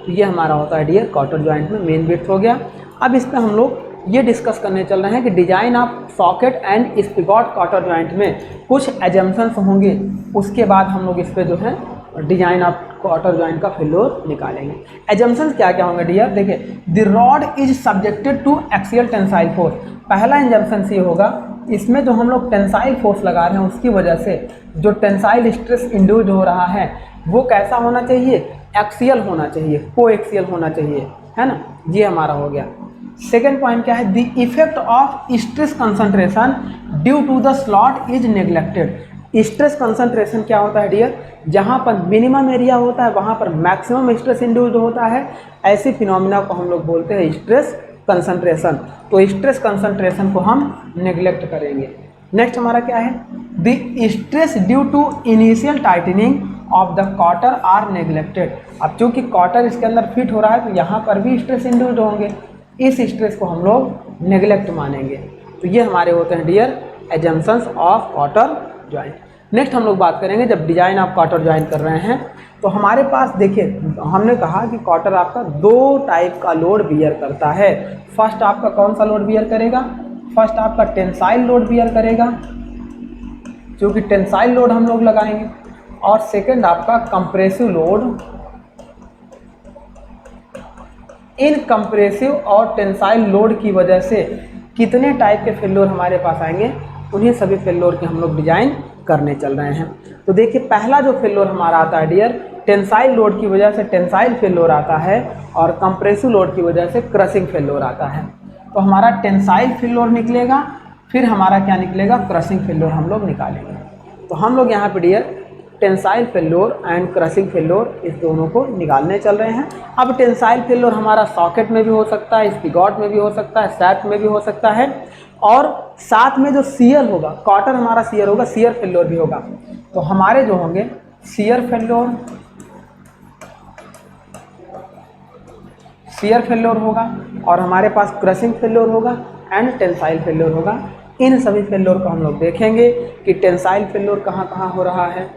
तो ये हमारा होता है डियर कॉटर जॉइंट में मेन विड्थ हो गया। अब इस पर हम लोग ये डिस्कस करने चल रहे हैं कि design of socket and spigot cotter joint में कुछ एजम्पशंस होंगे, उसके बाद हम लोग इस पे जो है डिजाइन ऑफ कॉटर जॉइंट का फेल्योर निकालेंगे। एजम्पशंस क्या क्या होंगे डियर, देखिए the rod is subjected to axial tensile force. पहला एजम्पशन ये होगा, इसमें जो हम लोग टेंसाइल फोर्स लगा रहे हैं उसकी वजह से जो टेंसाइल स्ट्रेस इंड्यूस हो रहा है वो कैसा होना चाहिए, एक्सियल होना चाहिए, कोएक्सियल होना चाहिए, है ना। ये हमारा हो गया। सेकेंड पॉइंट क्या है, the effect of stress concentration due to the slot is neglected. Stress concentration क्या होता है डियर, जहाँ पर मिनिमम एरिया होता है वहाँ पर मैक्सिमम स्ट्रेस इंड्यूस्ड होता है। ऐसे फिनोमिना को हम लोग बोलते हैं स्ट्रेस कंसंट्रेशन। तो स्ट्रेस कंसंट्रेशन को हम नेग्लेक्ट करेंगे। नेक्स्ट हमारा क्या है, the stress due to initial tightening of the cotter are neglected. अब चूँकि कॉटर इसके अंदर फिट हो रहा है तो यहाँ पर भी स्ट्रेस इंड्यूस्ड होंगे, इस स्ट्रेस को हम लोग नेग्लेक्ट मानेंगे। तो ये हमारे होते हैं dear assumptions of cotter joint. Next हम लोग बात करेंगे जब डिजाइन ऑफ कॉटर जॉइंट कर रहे हैं तो हमारे पास देखिए, हमने कहा कि कॉटर आपका 2 टाइप का लोड बियर करता है। फर्स्ट आपका कौन सा लोड बियर करेगा, फर्स्ट आपका टेंसाइल लोड बियर करेगा, क्योंकि टेंसाइल लोड हम लोग लगाएंगे, और सेकंड आपका कंप्रेसिव लोड। इन कंप्रेसिव और टेंसाइल लोड की वजह से कितने टाइप के फेल्योर हमारे पास आएंगे, उन्हीं सभी फेल्योर की हम लोग डिजाइन करने चल रहे हैं। तो देखिए पहला जो फेल्योर हमारा आता है डियर, टेंसाइल लोड की वजह से टेंसाइल फेल्योर आता है और कंप्रेसिव लोड की वजह से क्रशिंग फेल्योर आता है। तो हमारा टेंसाइल फेल्योर निकलेगा, फिर हमारा क्या निकलेगा, क्रशिंग फेल्योर हम लोग निकालेंगे। तो हम लोग यहाँ पे dear tensile failure and crushing failure इस दोनों को निकालने चल रहे हैं। अब टेंसाइल फेल्योर हमारा सॉकेट में भी हो सकता है, स्पिगॉट में भी हो सकता है, सैफ्ट में भी हो सकता है, और साथ में जो सीयर होगा, कॉटर हमारा सीयर होगा, सीयर फेल्योर भी होगा। तो हमारे जो होंगे सीयर फेल्योर होगा और हमारे पास क्रशिंग फेल्योर होगा एंड टेंसाइल फेल्योर होगा। इन सभी फेल्योर को हम लोग देखेंगे कि टेंसाइल फेल्योर कहाँ कहाँ हो रहा है,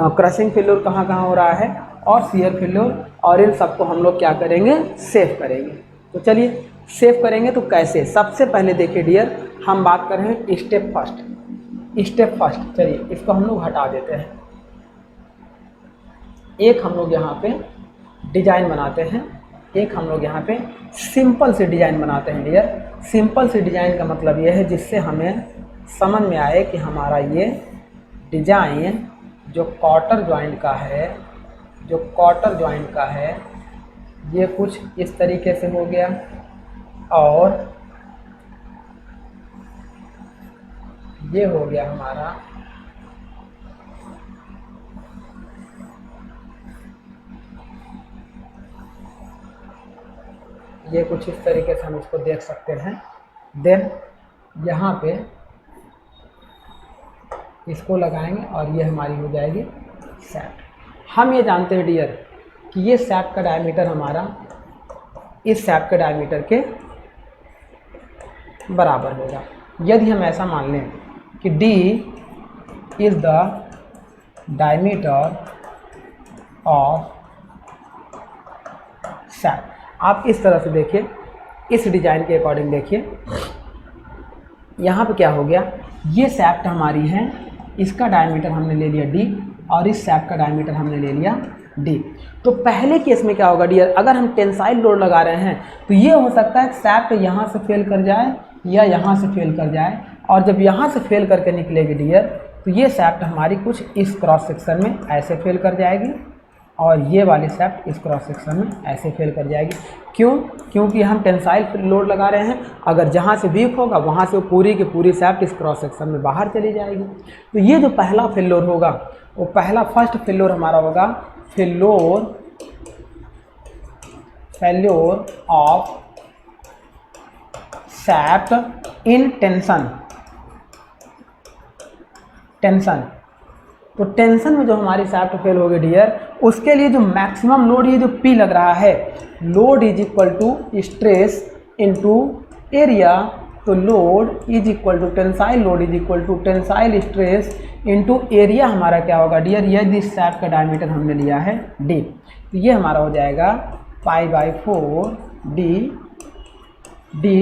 क्रशिंग फेल्योर कहाँ कहाँ हो रहा है और शियर फेल्योर, और इन सबको हम लोग क्या करेंगे, सेव करेंगे। तो चलिए सेव करेंगे तो कैसे, सबसे पहले देखिए डियर हम बात कर रहे हैं स्टेप फर्स्ट। चलिए इसको हम लोग हटा देते हैं। एक हम लोग यहाँ पे डिजाइन बनाते हैं, एक हम लोग यहाँ पे सिंपल से डिजाइन बनाते हैं डियर। सिंपल से डिजाइन का मतलब ये है जिससे हमें समझ में आए कि हमारा ये डिजाइन जो क्वार्टर जॉइंट का है, ये कुछ इस तरीके से हो गया, और ये हो गया हमारा ये कुछ इस तरीके से हम इसको देख सकते हैं। देन यहाँ पे इसको लगाएंगे और ये हमारी हो जाएगी सैप्ट। हम ये जानते हैं डियर कि ये सैप्ट का डायमीटर हमारा इस सैप्ट के डायमीटर के बराबर होगा। यदि हम ऐसा मान लें कि D is the diameter of shaft. आप इस तरह से देखिए, इस डिजाइन के अकॉर्डिंग देखिए, यहाँ पे क्या हो गया, ये सैप्ट हमारी है, इसका डायमीटर हमने ले लिया D और इस सैप्ट का डायमीटर हमने ले लिया D। तो पहले केस में क्या होगा डियर, अगर हम टेंसाइल लोड लगा रहे हैं तो ये हो सकता है सैप्ट यहाँ से फेल कर जाए या यहाँ से फेल कर जाए, और जब यहाँ से फेल करके निकलेगी डियर तो ये सैप्ट हमारी कुछ इस क्रॉस सेक्शन में ऐसे फेल कर जाएगी, और ये वाली सैप्ट इस क्रॉस सेक्शन में ऐसे फेल कर जाएगी। क्यों? क्योंकि हम टेंसाइल लोड लगा रहे हैं, अगर जहाँ से वीक होगा वहाँ से पूरी की पूरी सैप्ट इस क्रॉस सेक्शन में बाहर चली जाएगी। तो ये जो पहला फेल्योर होगा, वो पहला फर्स्ट फेल्योर हमारा होगा failure of shaft in tension. तो टेंशन में जो हमारी सैप्ट फेल हो गई डियर, उसके लिए जो मैक्सिमम लोड, ये जो P लग रहा है, load is equal to stress into area. तो load is equal to tensile load is equal to tensile stress into area हमारा क्या होगा डियर, यदि इस सैप्ट का डायमीटर हमने लिया है D, तो ये हमारा हो जाएगा π/4 D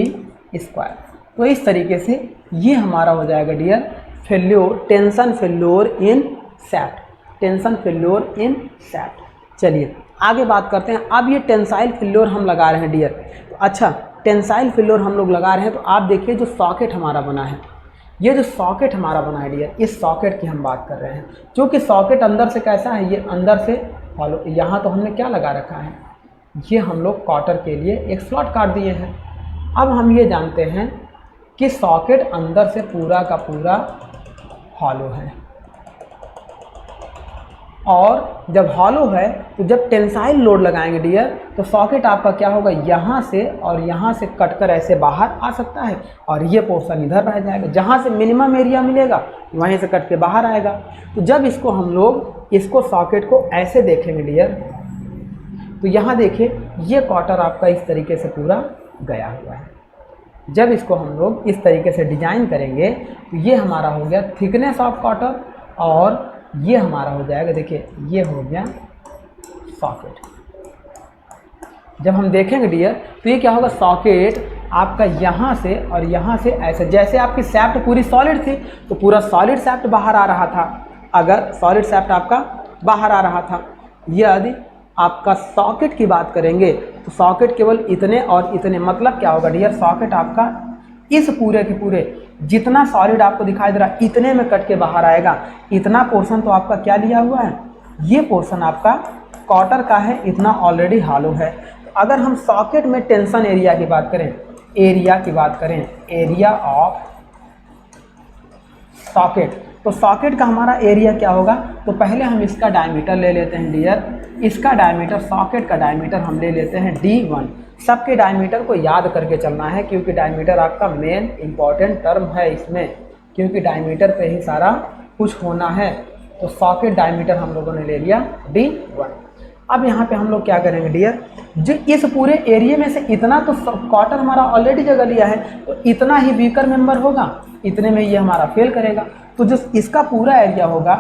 स्क्वायर। तो इस तरीके से ये हमारा हो जाएगा डियर टेंशन फेल्योर इन सैप्ट। चलिए आगे बात करते हैं। अब ये टेंसाइल फेल्योर हम लगा रहे हैं डियर, तो अच्छा टेंसाइल फेल्योर हम लोग लगा रहे हैं, तो आप देखिए जो सॉकेट हमारा बना है, ये जो सॉकेट हमारा बना है डियर, इस सॉकेट की हम बात कर रहे हैं। क्योंकि सॉकेट अंदर से कैसा है, ये अंदर से फॉलो, यहाँ तो हमने क्या लगा रखा है, ये हम लोग क्वार्टर के लिए एक स्लॉट काट दिए हैं। अब हम ये जानते हैं कि सॉकेट अंदर से पूरा का पूरा हॉलो है, और जब हॉलो है तो जब टेंसाइल लोड लगाएंगे डियर, तो सॉकेट आपका क्या होगा, यहाँ से और यहाँ से कटकर ऐसे बाहर आ सकता है, और ये पोर्शन इधर रह जाएगा। जहाँ से मिनिमम एरिया मिलेगा वहीं से कट के बाहर आएगा। तो जब इसको हम लोग इसको सॉकेट को ऐसे देखेंगे डियर, तो यहाँ देखिए ये क्वार्टर आपका इस तरीके से पूरा गया हुआ है। जब इसको हम लोग इस तरीके से डिजाइन करेंगे तो ये हमारा हो गया थिकनेस ऑफ क्वार्टर, और ये हमारा हो जाएगा, देखिए ये हो गया सॉकेट। जब हम देखेंगे डियर तो ये क्या होगा, सॉकेट आपका यहाँ से और यहाँ से ऐसे, जैसे आपकी सैप्ट पूरी सॉलिड थी तो पूरा सॉलिड सैप्ट बाहर आ रहा था। अगर सॉलिड सैप्ट आपका बाहर आ रहा था, यदि आपका सॉकेट की बात करेंगे तो सॉकेट केवल इतने और इतने, मतलब क्या होगा डियर, सॉकेट आपका इस पूरे के पूरे जितना सॉलिड आपको दिखाई दे रहा है इतने में कट के बाहर आएगा। इतना पोर्शन तो आपका क्या लिया हुआ है, ये पोर्शन आपका क्वार्टर का है, इतना ऑलरेडी हॉलो है। तो अगर हम सॉकेट में टेंशन एरिया की बात करें, एरिया ऑफ सॉकेट, तो सॉकेट का हमारा एरिया क्या होगा, तो पहले हम इसका डायमीटर ले लेते हैं डियर, इसका डायमीटर, सॉकेट का डायमीटर हम ले लेते हैं D1। सबके डायमीटर को याद करके चलना है, क्योंकि डायमीटर आपका मेन इंपॉर्टेंट टर्म है इसमें, क्योंकि डायमीटर पे ही सारा कुछ होना है। तो सॉकेट डायमीटर हम लोगों ने ले लिया D1। अब यहाँ पे हम लोग क्या करेंगे डियर, जो इस पूरे एरिया में से इतना तो क्वार्टर हमारा ऑलरेडी जगह लिया है, तो इतना ही वीकर मेंबर होगा, इतने में ये हमारा फेल करेगा। तो जो इसका पूरा एरिया होगा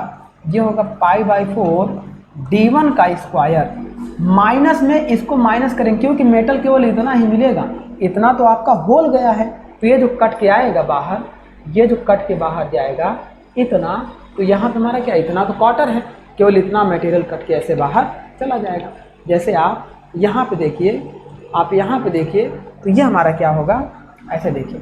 ये होगा π/4 d1 का स्क्वायर माइनस में इसको माइनस करेंगे क्योंकि मेटल केवल इतना ही मिलेगा, इतना तो आपका होल गया है, तो ये जो कट के आएगा बाहर, ये जो कट के बाहर जाएगा इतना, तो यहाँ पे हमारा क्या इतना तो कॉटर है, केवल इतना मटेरियल कट के ऐसे बाहर चला जाएगा। जैसे आप यहाँ पे देखिए, आप यहाँ पे देखिए, तो ये हमारा क्या होगा, ऐसे देखिए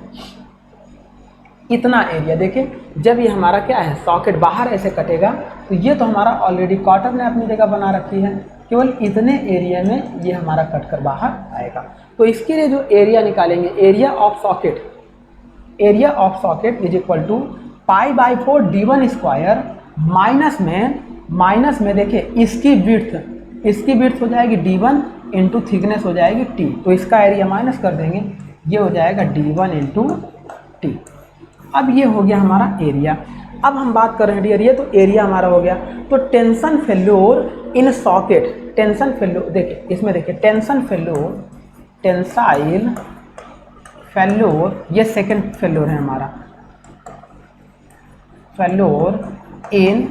इतना एरिया देखिए, जब ये हमारा क्या है सॉकेट बाहर ऐसे कटेगा तो ये तो हमारा ऑलरेडी कॉटर ने अपनी जगह बना रखी है, केवल इतने एरिया में ये हमारा कट कर बाहर आएगा। तो इसके लिए जो एरिया निकालेंगे, area of socket, area of socket is equal to π/4 d1 square minus में देखिए इसकी विड्थ हो जाएगी d1 इंटू थिकनेस हो जाएगी t, तो इसका एरिया माइनस कर देंगे, ये हो जाएगा d1 इंटू t। अब ये हो गया हमारा एरिया। अब हम बात कर रहे हैं डियर, ये तो एरिया हमारा हो गया। तो tension failure in socket, tension failure देखिए, इसमें देखिए टेंशन फेल्योर, टेंसाइल फेल्योर, ये सेकंड फेल्योर है हमारा, फेल्योर इन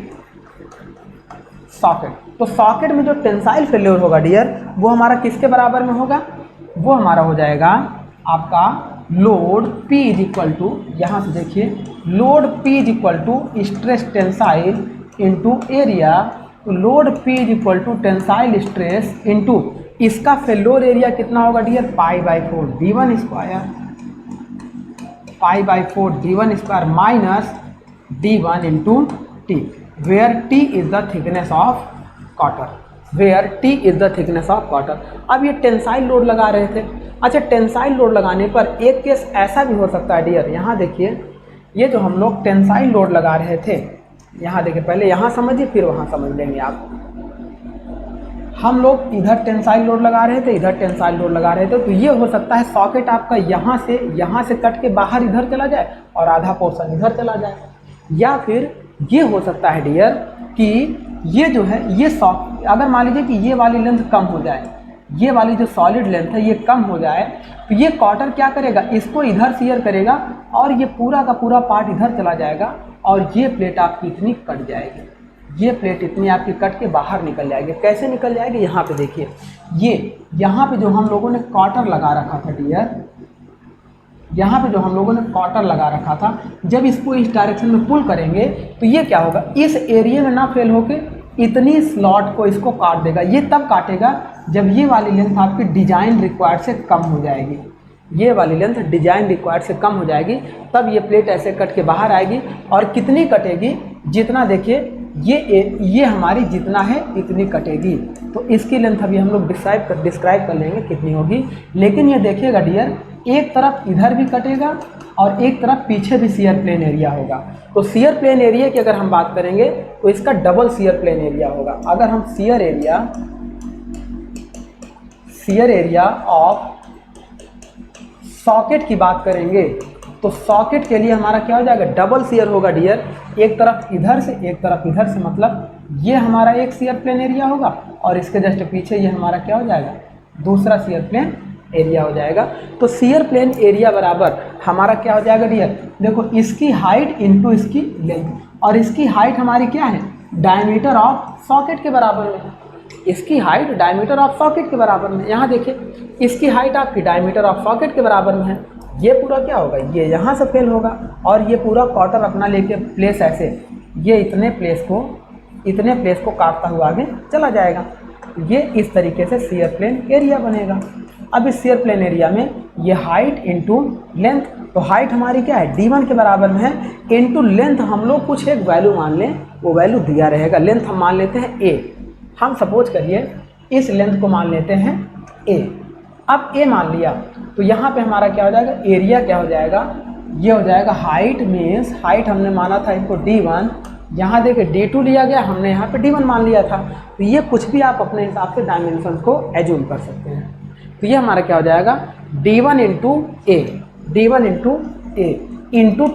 सॉकेट। तो सॉकेट में जो टेंसाइल फेल्योर होगा डियर, वो हमारा किसके बराबर में होगा, वो हमारा हो जाएगा आपका load P is equal to, यहाँ से देखिए load P is equal to stress tensile into area. तो load P is equal to tensile stress into इसका फेल्योर एरिया कितना होगा dear, π/4 d1 square, π/4 d1 square minus d1 into T, where T is the thickness of cotter, where T is the thickness of cotter. अब ये tensile load लगा रहे थे। अच्छा, tensile load लगाने पर एक केस ऐसा भी हो सकता है डियर, यहाँ देखिए ये जो हम लोग टेंसाइल लोड लगा रहे थे, यहाँ देखिए पहले यहाँ समझिए फिर वहाँ समझ लेंगे आप। हम लोग इधर टेंसाइल लोड लगा रहे थे, इधर टेंसाइल लोड लगा रहे थे, तो ये हो सकता है सॉकेट आपका यहाँ से कट के बाहर इधर चला जाए और आधा पोर्शन इधर चला जाए, या फिर ये हो सकता है डियर कि ये जो है ये अगर मान लीजिए कि ये वाली लेंथ कम हो जाए, ये वाली जो सॉलिड लेंथ है ये कम हो जाए, तो ये कॉटर क्या करेगा, इसको इधर शेयर करेगा और ये पूरा का पूरा पार्ट इधर चला जाएगा और ये प्लेट आपकी इतनी कट जाएगी, ये प्लेट इतनी आपकी कट के बाहर निकल जाएगी। कैसे निकल जाएगी, यहाँ पे देखिए, ये यहाँ पे जो हम लोगों ने कॉटर लगा रखा था डियर, यहाँ पे जो हम लोगों ने कॉटर लगा रखा था, जब इसको इस डायरेक्शन में पुल करेंगे तो ये क्या होगा, इस एरिया में ना फेल होके इतनी स्लॉट को इसको काट देगा। ये तब काटेगा जब ये वाली लेंथ आपकी डिजाइन रिक्वायर्ड से कम हो जाएगी, ये वाली लेंथ डिजाइन रिक्वायर्ड से कम हो जाएगी, तब ये प्लेट ऐसे कट के बाहर आएगी। और कितनी कटेगी, जितना देखिए ये हमारी जितना है इतनी कटेगी। तो इसकी लेंथ अभी हम लोग डिस्क्राइब कर लेंगे कितनी होगी। लेकिन ये देखिएगा डियर, एक तरफ इधर भी कटेगा और एक तरफ पीछे भी शियर प्लेन एरिया होगा। तो शियर प्लेन एरिया की अगर हम बात करेंगे तो इसका डबल शियर प्लेन एरिया होगा। अगर हम शियर एरिया ऑफ सॉकेट की बात करेंगे तो सॉकेट के लिए हमारा क्या हो जाएगा, डबल शियर होगा डियर, एक तरफ इधर से एक तरफ इधर से, मतलब ये हमारा एक शियर प्लेन एरिया होगा और इसके जस्ट पीछे ये हमारा क्या हो जाएगा, दूसरा शियर प्लेन एरिया हो जाएगा। तो शियर प्लेन एरिया बराबर हमारा क्या हो जाएगा डियर, देखो इसकी हाइट इंटू इसकी लेंथ, और इसकी हाइट हमारी क्या है, डायमीटर ऑफ सॉकेट के बराबर में, इसकी हाइट डायमीटर ऑफ सॉकेट के बराबर में। यहाँ देखिए इसकी हाइट आपकी डायमीटर ऑफ सॉकेट के बराबर में है। ये पूरा क्या होगा, ये यहाँ से फेल होगा और ये पूरा कॉटर अपना लेके प्लेस ऐसे ये इतने प्लेस को काटता हुआ आगे चला जाएगा। ये इस तरीके से शियर प्लेन एरिया बनेगा। अब इस शियर प्लेन एरिया में ये हाइट इंटू लेंथ, तो हाइट हमारी क्या है, d1 के बराबर में है, इंटू लेंथ हम लोग कुछ एक वैल्यू मान लें, वो वैल्यू दिया रहेगा। लेंथ हम मान लेते हैं a, हम सपोज करिए इस लेंथ को मान लेते हैं a। अब a मान लिया तो यहाँ पे हमारा क्या हो जाएगा, एरिया क्या हो जाएगा, ये हो जाएगा हाइट मीन्स हाइट हमने माना था इनको d1, यहाँ देखिए d2 लिया गया, हमने यहाँ पे d1 मान लिया था। तो ये कुछ भी आप अपने हिसाब से डायमेंशन को एज्यूम कर सकते हैं। तो ये हमारा क्या हो जाएगा, d1 इंटू ए, d1 इंटू ए इंटू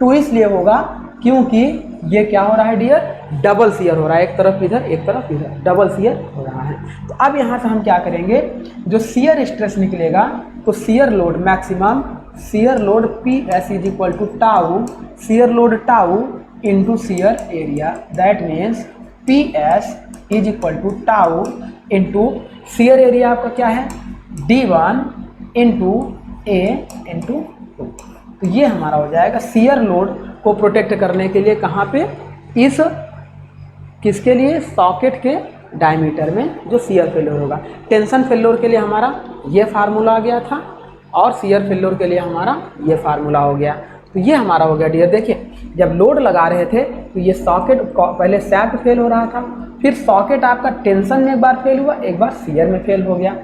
2 इसलिए होगा क्योंकि ये क्या हो रहा है डियर, डबल शियर हो रहा है, एक तरफ इधर एक तरफ इधर, डबल शियर हो रहा है। तो अब यहाँ से हम क्या करेंगे, जो शियर स्ट्रेस निकलेगा तो shear load maximum, shear load PS is equal to tau, shear load tau into shear area, that means P S is equal to tau into shear area आपका क्या है D1 इंटू ए into 2। तो ये हमारा हो जाएगा शियर लोड को protect करने के लिए कहाँ पे, इस किसके लिए, सॉकेट के डायमीटर में जो शियर फेल्योर होगा। टेंशन फेल्योर के लिए हमारा ये फार्मूला आ गया था और शियर फेल्योर के लिए हमारा ये फार्मूला हो गया। तो ये हमारा हो गया डियर। देखिए जब लोड लगा रहे थे तो ये सॉकेट पहले सैप्ट फेल हो रहा था, फिर सॉकेट आपका टेंशन में एक बार फेल हुआ, एक बार शियर में फेल हो गया।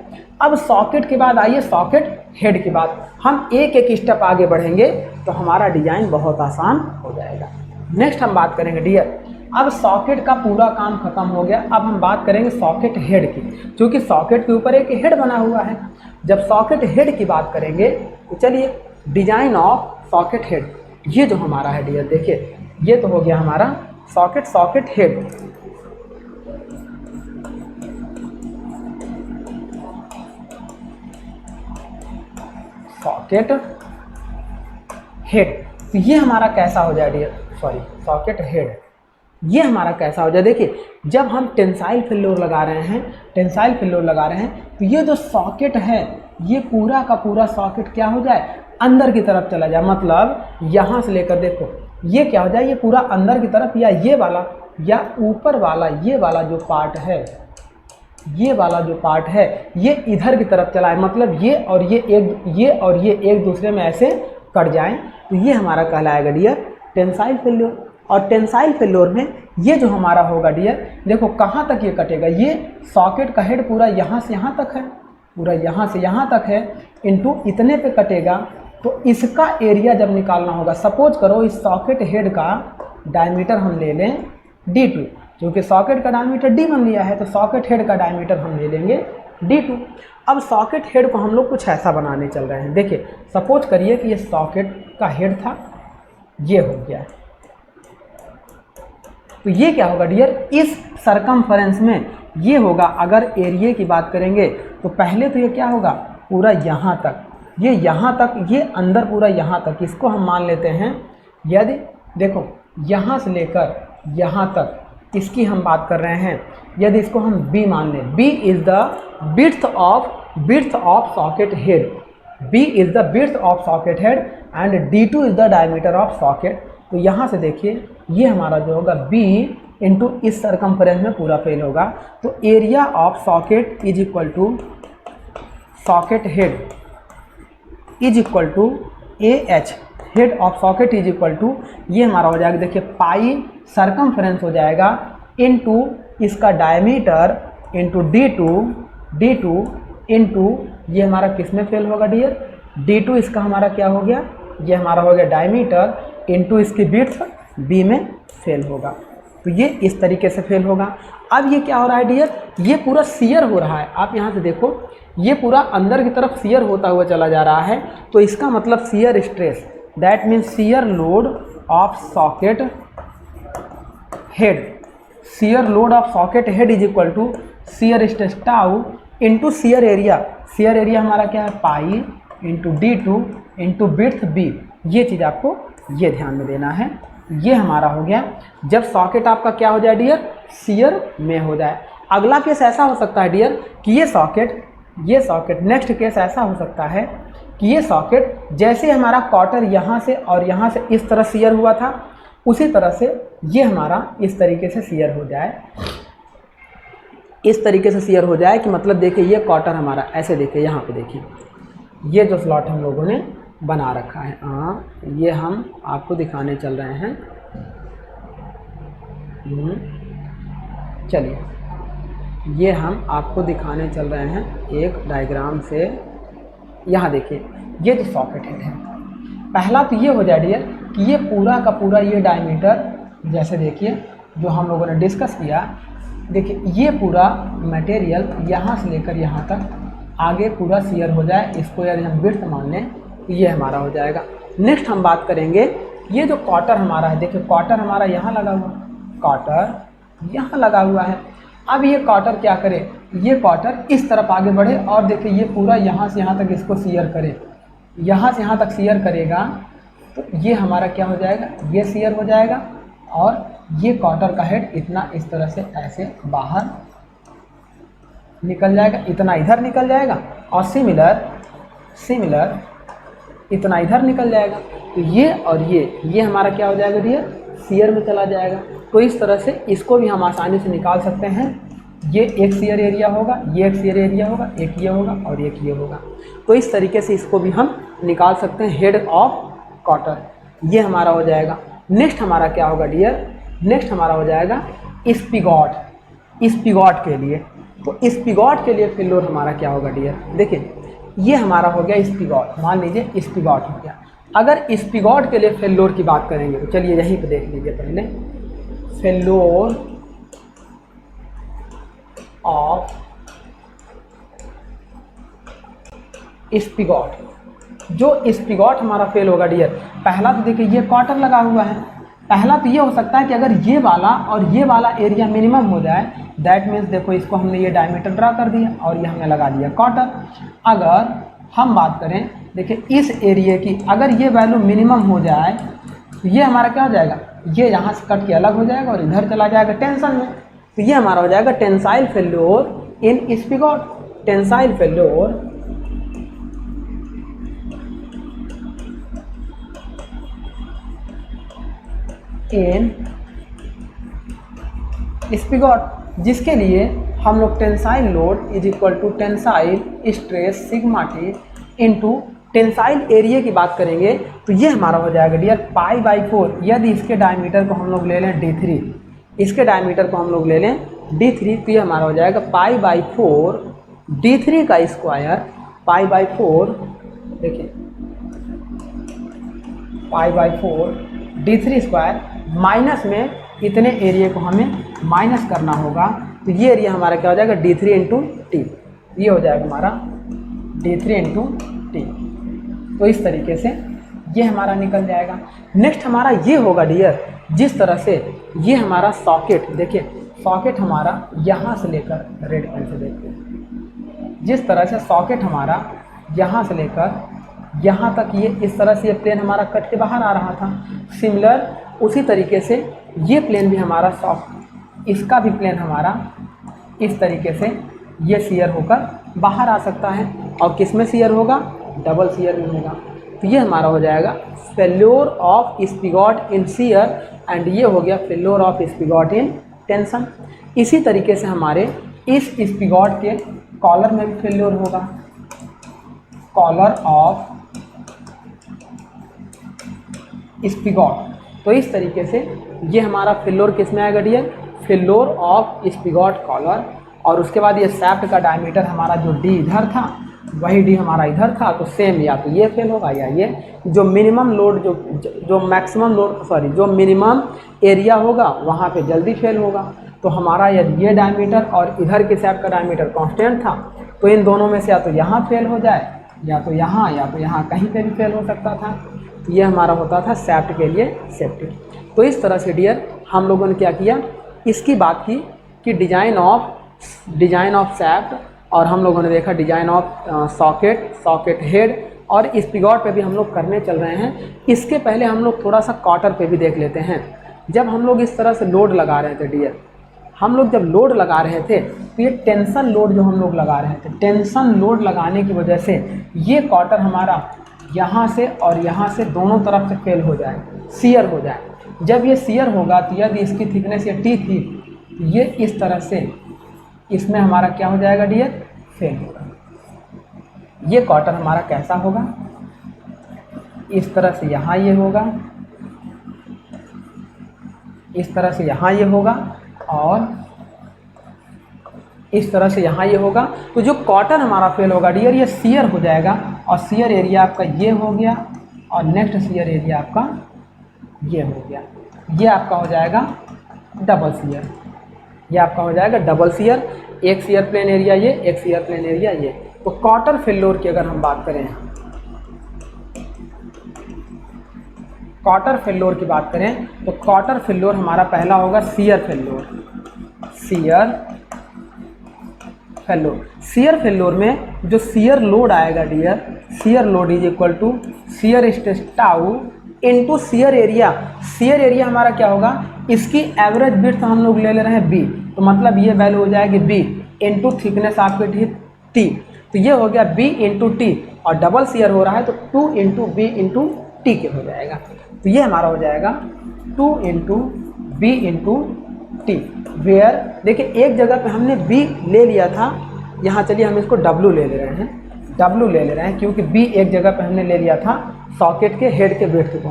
अब सॉकेट के बाद आइए सॉकेट हेड के बाद हम एक एक स्टेप आगे बढ़ेंगे तो हमारा डिजाइन बहुत आसान हो जाएगा। नेक्स्ट हम बात करेंगे डियर, अब सॉकेट का पूरा काम खत्म हो गया, अब हम बात करेंगे सॉकेट हेड की, क्योंकि सॉकेट के ऊपर एक हेड बना हुआ है। जब सॉकेट हेड की बात करेंगे तो चलिए डिजाइन ऑफ सॉकेट हेड, ये जो हमारा है डियर, देखिए ये तो हो गया हमारा सॉकेट हेड। सॉकेट हेड, तो ये हमारा कैसा हो जाए डियर, सॉकेट हेड ये हमारा कैसा हो जाए। देखिए जब हम टेंसाइल फेल्योर लगा रहे हैं तो ये जो सॉकेट है ये पूरा का पूरा सॉकेट क्या हो जाए, अंदर की तरफ चला जाए। मतलब यहाँ से लेकर देखो ये क्या हो जाए, ये पूरा अंदर की तरफ, या ये वाला या ऊपर वाला ये वाला जो पार्ट है, ये वाला जो पार्ट है ये इधर की तरफ चला है। मतलब ये और ये एक दूसरे में ऐसे कट जाएं, तो ये हमारा कहलाएगा डियर टेंसाइल फेल्योर। और टेंसाइल फेल्योर में ये जो हमारा होगा डियर, देखो कहाँ तक ये कटेगा, ये सॉकेट का हेड पूरा यहाँ से यहाँ तक है, पूरा यहाँ से यहाँ तक है, इनटू इतने पे कटेगा। तो इसका एरिया जब निकालना होगा, सपोज करो इस सॉकेट हेड का डायमीटर हम ले लें D2, क्योंकि सॉकेट का डायमीटर D1 लिया है तो सॉकेट हेड का डायमीटर हम ले लेंगे D2। अब सॉकेट हेड को हम लोग कुछ ऐसा बनाने चल रहे हैं। देखिए सपोज करिए कि ये सॉकेट का हेड था, ये हो गया, तो ये क्या होगा डियर, इस सरकमफेरेंस में ये होगा। अगर एरिया की बात करेंगे तो पहले तो ये क्या होगा, पूरा यहाँ तक, ये यहाँ तक, ये अंदर पूरा यहाँ तक, इसको हम मान लेते हैं। यदि देखो यहाँ से लेकर यहाँ तक इसकी हम बात कर रहे हैं, यदि इसको हम B मान लें, B is the width of socket head, B is the width of socket head and D2 is the diameter of socket. तो यहाँ से देखिए ये हमारा जो होगा B इंटू इस सरकमफेरेंस में पूरा फेल होगा। तो area of socket is equal to socket head is equal to AH, head of socket is equal to, ये हमारा हो जाएगा देखिए पाई सरकमफेरेंस हो जाएगा इनटू इसका डायमीटर इनटू D2 इनटू ये हमारा किस में फेल होगा डियर, D2 इसका हमारा क्या हो गया, ये हमारा हो गया डायमीटर इनटू इसकी विड्थ B में फेल होगा। तो ये इस तरीके से फेल होगा। अब ये क्या हो रहा है डियर, ये पूरा शियर हो रहा है। आप यहाँ से देखो ये पूरा अंदर की तरफ शियर होता हुआ चला जा रहा है, तो इसका मतलब shear stress, that means shear load of socket head, shear load of socket head is equal to shear stress tau into shear area. Shear area हमारा क्या है, pi into D2 into width B। ये चीज़ आपको ये ध्यान में देना है। ये हमारा हो गया जब सॉकेट आपका क्या हो जाए डियर, शियर में हो जाए। अगला केस ऐसा हो सकता है डियर कि ये सॉकेट नेक्स्ट केस ऐसा हो सकता है कि ये सॉकेट जैसे हमारा क्वार्टर यहाँ से और यहाँ से इस तरह शियर हुआ था, उसी तरह से ये हमारा इस तरीके से शियर हो जाए, इस तरीके से शियर हो जाए कि मतलब देखिए ये क्वार्टर हमारा ऐसे, देखिए यहाँ पे देखिए ये जो स्लॉट हम लोगों ने बना रखा है, ये हम आपको दिखाने चल रहे हैं। चलिए ये हम आपको दिखाने चल रहे हैं एक डायग्राम से। यहाँ देखिए ये जो सॉकेट हेड है, पहला तो ये हो जाए डियर कि ये पूरा का पूरा ये डायमीटर, जैसे देखिए जो हम लोगों ने डिस्कस किया, देखिए ये पूरा मटेरियल यहाँ से लेकर यहाँ तक आगे पूरा शियर हो जाए। इसको यदि हम विड्थ मान लें तो ये हमारा हो जाएगा। नेक्स्ट हम बात करेंगे ये जो क्वार्टर हमारा है, देखिए क्वार्टर हमारा यहाँ लगा हुआ, क्वार्टर यहाँ लगा हुआ है। अब ये क्वार्टर क्या करे, ये क्वार्टर इस तरफ आगे बढ़े और देखिए ये पूरा यहाँ से यहाँ तक इसको शियर करे, यहाँ से यहाँ तक शियर करेगा, तो ये हमारा क्या हो जाएगा, ये शियर हो जाएगा और ये क्वार्टर का हेड इतना इस तरह से ऐसे बाहर निकल जाएगा, इतना इधर निकल जाएगा, और सिमिलर इतना इधर निकल जाएगा। तो ये और ये हमारा क्या हो जाएगा डियर, शियर में चला जाएगा। तो इस तरह से इसको भी हम आसानी से निकाल सकते हैं। ये एक शियर एरिया होगा, ये एक शियर एरिया होगा, एक ये होगा और एक ये होगा। तो इस तरीके से इसको भी हम निकाल सकते हैं, हेड ऑफ क्वार्टर। ये हमारा हो जाएगा। नेक्स्ट हमारा क्या होगा डियर, नेक्स्ट हमारा हो जाएगा स्पिगॉट के लिए। तो स्पिगॉट के लिए फेल्योर हमारा क्या होगा डियर, देखिए ये हमारा हो गया स्पिगॉट, मान लीजिए स्पिगॉट हो गया। अगर स्पिगॉट के लिए फेल्योर की बात करेंगे तो चलिए यहीं पे देख लीजिए पहले, फेल्योर ऑफ स्पिगॉट। जो स्पिगॉट हमारा फेल होगा डियर, पहला तो देखिए ये क्वार्टर लगा हुआ है, पहला तो ये हो सकता है कि अगर ये वाला और ये वाला एरिया मिनिमम हो जाए, दैट मीन्स देखो इसको हमने ये डायमीटर ड्रा कर दिया और ये हमने लगा दिया क्वार्टर। अगर हम बात करें देखिए इस एरिया की, अगर ये वैल्यू मिनिमम हो जाए तो ये हमारा क्या हो जाएगा, ये यहाँ से कट के अलग हो जाएगा और इधर चला जाएगा टेंशन में। तो ये हमारा हो जाएगा tensile failure in spigot. Tensile failure in spigot, जिसके लिए हम लोग tensile load is equal to tensile stress sigma T into tensile area की बात करेंगे तो ये हमारा हो जाएगा डियर π/4। यदि इसके डायमीटर को हम लोग ले लें d3, इसके डायमीटर को हम लोग ले लें d3, तो ये हमारा हो जाएगा π/4 d3 का स्क्वायर, π/4 देखिए π/4 d3 स्क्वायर, माइनस में इतने एरिया को हमें माइनस करना होगा। तो ये एरिया हमारा क्या हो जाएगा d3 इंटू टी, ये हो जाएगा हमारा d3 इंटू टी। तो इस तरीके से ये हमारा निकल जाएगा। नेक्स्ट हमारा ये होगा डियर, जिस तरह से ये हमारा सॉकेट, देखिए सॉकेट हमारा यहाँ से लेकर, रेड पेन से देखते हैं, जिस तरह से सॉकेट हमारा यहाँ से लेकर यहाँ तक ये इस तरह से ये प्लेन हमारा कट के बाहर आ रहा था, सिमिलर उसी तरीके से ये प्लेन भी हमारा इसका भी प्लेन हमारा इस तरीके से ये शियर होकर बाहर आ सकता है। और किस में शियर होगा, डबल शियर में होगा। तो ये हमारा हो जाएगा failure of spigot in shear, and ये हो गया failure of spigot in tension. इसी तरीके से हमारे इस स्पिगॉट के कॉलर में भी फेल्योर होगा, कॉलर ऑफ स्पिगॉट। तो इस तरीके से ये हमारा फेल्योर किस में आएगा डियर, फेल्योर ऑफ स्पिगॉट कॉलर। और उसके बाद ये सैफ्ट का डायमीटर हमारा जो डी इधर था वही डी हमारा इधर था, तो सेम या तो ये फेल होगा या ये। जो मिनिमम लोड जो मैक्सिमम लोड जो मिनिमम एरिया होगा वहाँ पे जल्दी फेल होगा। तो हमारा यदि ये डायमीटर और इधर के सैफ्ट का डायमीटर कांस्टेंट था तो इन दोनों में से या तो यहाँ फेल हो जाए या तो यहाँ कहीं पे भी फेल हो सकता था। तो ये हमारा होता था सैफ्ट के लिए सेफ्टी। तो इस तरह से डियर हम लोगों ने क्या किया, इसकी बात की कि डिजाइन ऑफ सैफ्ट, और हम लोगों ने देखा डिजाइन ऑफ सॉकेट हेड, और स्पिगॉट पे भी हम लोग करने चल रहे हैं। इसके पहले हम लोग थोड़ा सा क्वार्टर पे भी देख लेते हैं। जब हम लोग इस तरह से लोड लगा रहे थे डियर, हम लोग जब लोड लगा रहे थे तो ये टेंशन लोड जो हम लोग लगा रहे थे, टेंशन लोड लगाने की वजह से ये क्वार्टर हमारा यहाँ से और यहाँ से दोनों तरफ से फेल हो जाए, शियर हो जाए। जब ये शियर होगा तो यदि इसकी थिकनेस ये टी थी, ये इस तरह से इसमें हमारा क्या हो जाएगा डियर, फेल होगा। ये क्वार्टर हमारा कैसा होगा, इस तरह से यहाँ ये होगा, इस तरह से यहाँ ये होगा, और इस तरह से यहाँ ये होगा। तो जो क्वार्टर हमारा फेल होगा डियर, ये शियर हो जाएगा, और शियर एरिया आपका ये हो गया, और नेक्स्ट शियर एरिया आपका ये हो गया। ये आपका हो जाएगा डबल शियर, ये आपका हो जाएगा डबल शियर। एक शियर प्लेन एरिया ये, एक शियर प्लेन एरिया ये। तो क्वार्टर फेल्योर की अगर हम बात करें, क्वार्टर फेल्योर की बात करें तो क्वार्टर फेल्योर हमारा पहला होगा शियर फेल्योर। शियर फेल्योर में जो शियर लोड आएगा dear, shear load is equal to shear stress tau into shear area. Shear area हमारा क्या होगा, इसकी एवरेज विड्थ हम लोग ले रहे हैं b, तो मतलब ये वैल्यू हो जाएगी b इंटू थिकनेस आपके t, तो ये हो गया b इंटू टी, और डबल शियर हो रहा है तो 2 इंटू बी इंटू टी के हो जाएगा। तो ये हमारा हो जाएगा 2 into B into T, where देखिए एक जगह पे हमने b ले लिया था, यहाँ चलिए हम इसको w ले रहे हैं, w ले रहे हैं क्योंकि b एक जगह पे हमने ले लिया था सॉकेट के हेड के विड्थ को,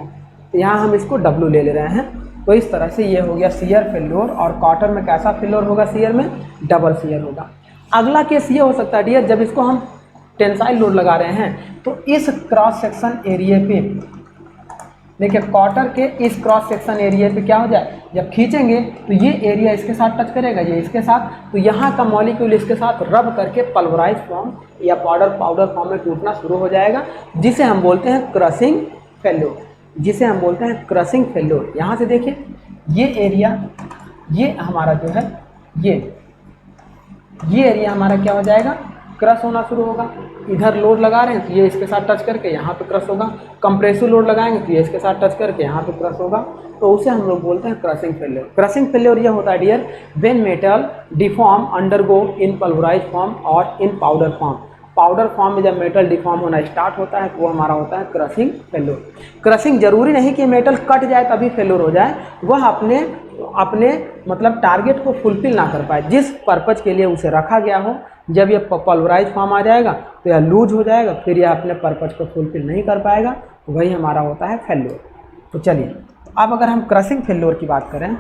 तो यहाँ हम इसको w ले रहे हैं। तो इस तरह से ये हो गया शियर फेल्योर, और कॉटर में कैसा फेल्योर होगा, शियर में डबल शियर होगा। अगला केस ये हो सकता है डियर, जब इसको हम टेंसाइल लोड लगा रहे हैं तो इस क्रॉस सेक्शन एरिया पे देखिए, कॉटर के इस क्रॉस सेक्शन एरिया पे क्या हो जाए, जब खींचेंगे तो ये एरिया इसके साथ टच करेगा, ये इसके साथ, तो यहाँ का मॉलिक्यूल इसके साथ रब करके पल्वराइज फॉर्म या पाउडर फॉर्म में टूटना शुरू हो जाएगा, जिसे हम बोलते हैं क्रशिंग फेल्योर, जिसे हम बोलते हैं क्रशिंग फेल्योर। यहाँ से देखिए ये एरिया, ये हमारा जो है ये एरिया हमारा क्या हो जाएगा, क्रश होना शुरू होगा। इधर लोड लगा रहे हैं तो ये इसके साथ टच करके यहाँ पे क्रश होगा, कंप्रेसिव लोड लगाएंगे तो ये इसके साथ टच करके यहाँ पे क्रश होगा, तो उसे हम लोग बोलते हैं क्रशिंग फेल्योर। क्रशिंग फेल्योर ये होता है dear when metal deform undergo in pulverise form और in powder form. Powder form में जब मेटल डिफॉर्म होना स्टार्ट होता है तो वो हमारा होता है क्रशिंग फेल्योर। क्रशिंग जरूरी नहीं कि मेटल कट जाए तभी फेल्योर हो जाए, वह अपने मतलब टारगेट को फुलफिल ना कर पाए, जिस पर्पज के लिए उसे रखा गया हो, जब ये पल्वराइज फॉर्म आ जाएगा तो यह लूज हो जाएगा, फिर यह अपने पर्पज को फुलफिल नहीं कर पाएगा, तो वही हमारा होता है फेल्योर। तो चलिए अब अगर हम क्रशिंग फेल्योर की बात करें,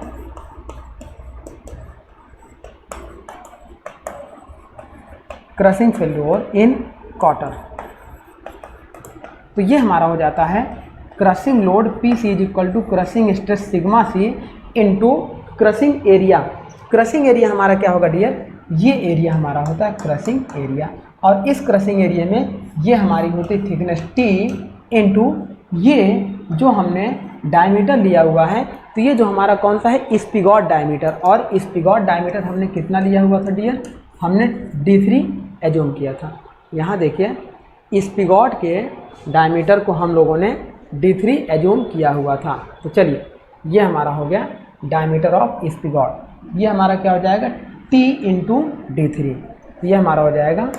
क्रशिंग फेल्योर इन कॉटर, तो ये हमारा हो जाता है crushing load P C is equal to crushing stress sigma C into crushing area. Crushing area हमारा क्या होगा डियर, ये एरिया हमारा होता है क्रशिंग एरिया, और इस क्रशिंग एरिया में ये हमारी होती है थिकनेस टी इंटू ये जो हमने डायमीटर लिया हुआ है, तो ये जो हमारा कौन सा है, स्पिगॉट डायमीटर, और स्पिगॉट डायमीटर हमने कितना लिया हुआ था डियर, हमने D3 एज्यूम किया था। यहाँ देखिए स्पिगॉट के डायमीटर को हम लोगों ने D3 एज्यूम किया हुआ था। तो चलिए ये हमारा हो गया डायमीटर ऑफ स्पिगॉट, ये हमारा क्या हो जाएगा T इंटू D3, तो ये हमारा हो जाएगा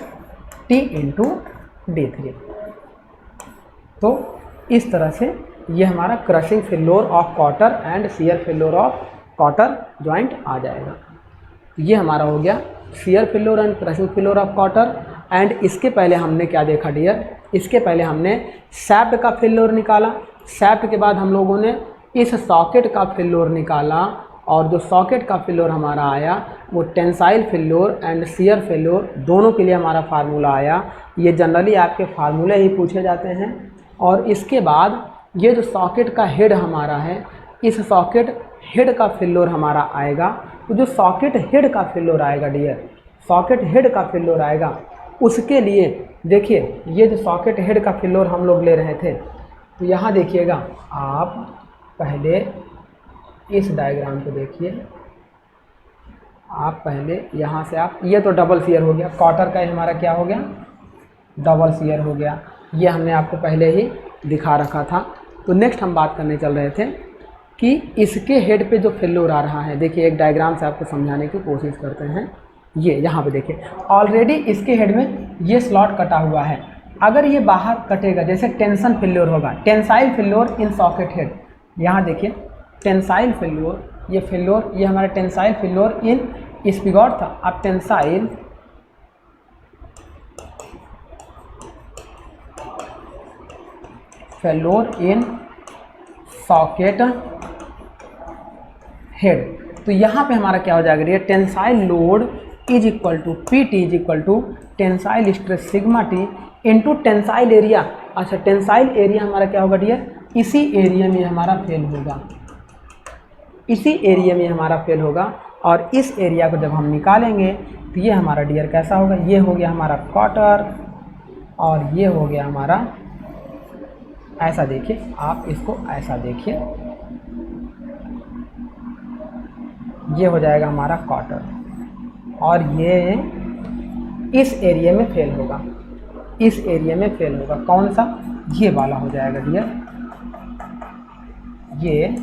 T इंटू D3। तो इस तरह से ये हमारा crushing failure of cotter and shear failure of cotter joint आ जाएगा। ये हमारा हो गया shear failure and crushing failure of cotter. And इसके पहले हमने क्या देखा डियर, इसके पहले हमने शैफ्ट का फेल्योर निकाला, शैफ्ट के बाद हम लोगों ने इस सॉकेट का फेल्योर निकाला, और जो सॉकेट का फेल्योर हमारा आया वो tensile failure and shear failure दोनों के लिए हमारा फार्मूला आया। ये जनरली आपके फार्मूले ही पूछे जाते हैं। और इसके बाद ये जो सॉकेट का हेड हमारा है, इस सॉकेट हेड का फेल्योर हमारा आएगा। तो जो सॉकेट हेड का फेल्योर आएगा डियर, सॉकेट हेड का फेल्योर आएगा, उसके लिए देखिए ये जो सॉकेट हेड का फेल्योर हम लोग ले रहे थे, तो यहाँ देखिएगा आप पहले इस डायग्राम को देखिए, आप पहले यहाँ से आप, ये तो डबल शियर हो गया, कॉटर का हमारा क्या हो गया, डबल शियर हो गया, ये हमने आपको पहले ही दिखा रखा था। तो नेक्स्ट हम बात करने चल रहे थे कि इसके हेड पे जो फेल्योर आ रहा है, देखिए एक डायग्राम से आपको समझाने की कोशिश करते हैं। ये यहाँ पे देखिए ऑलरेडी इसके हेड में ये स्लॉट कटा हुआ है, अगर ये बाहर कटेगा जैसे टेंशन फेल्योर होगा, tensile failure in socket head, यहाँ देखिए टेंसाइल फेल्योर, ये फेल्योर, ये हमारा टेंसाइल फेल्योर इन स्पिगॉट था। अब tensile failure in socket head, तो यहाँ पे हमारा क्या हो जाएगा, ये tensile load is equal to P T is equal to tensile stress sigma T into tensile area. अच्छा टेंसाइल एरिया हमारा क्या होगा डियर, इसी एरिया में हमारा फेल होगा, इसी एरिया में हमारा फेल होगा। और इस एरिया को जब हम निकालेंगे तो ये हमारा डियर कैसा होगा, ये हो गया हमारा कॉटर, और ये हो गया हमारा, ऐसा देखिए आप इसको, ऐसा देखिए ये हो जाएगा हमारा कॉटर, और ये इस एरिया में फेल होगा, इस एरिया में फेल होगा, कौन सा, ये वाला हो जाएगा डियर, ये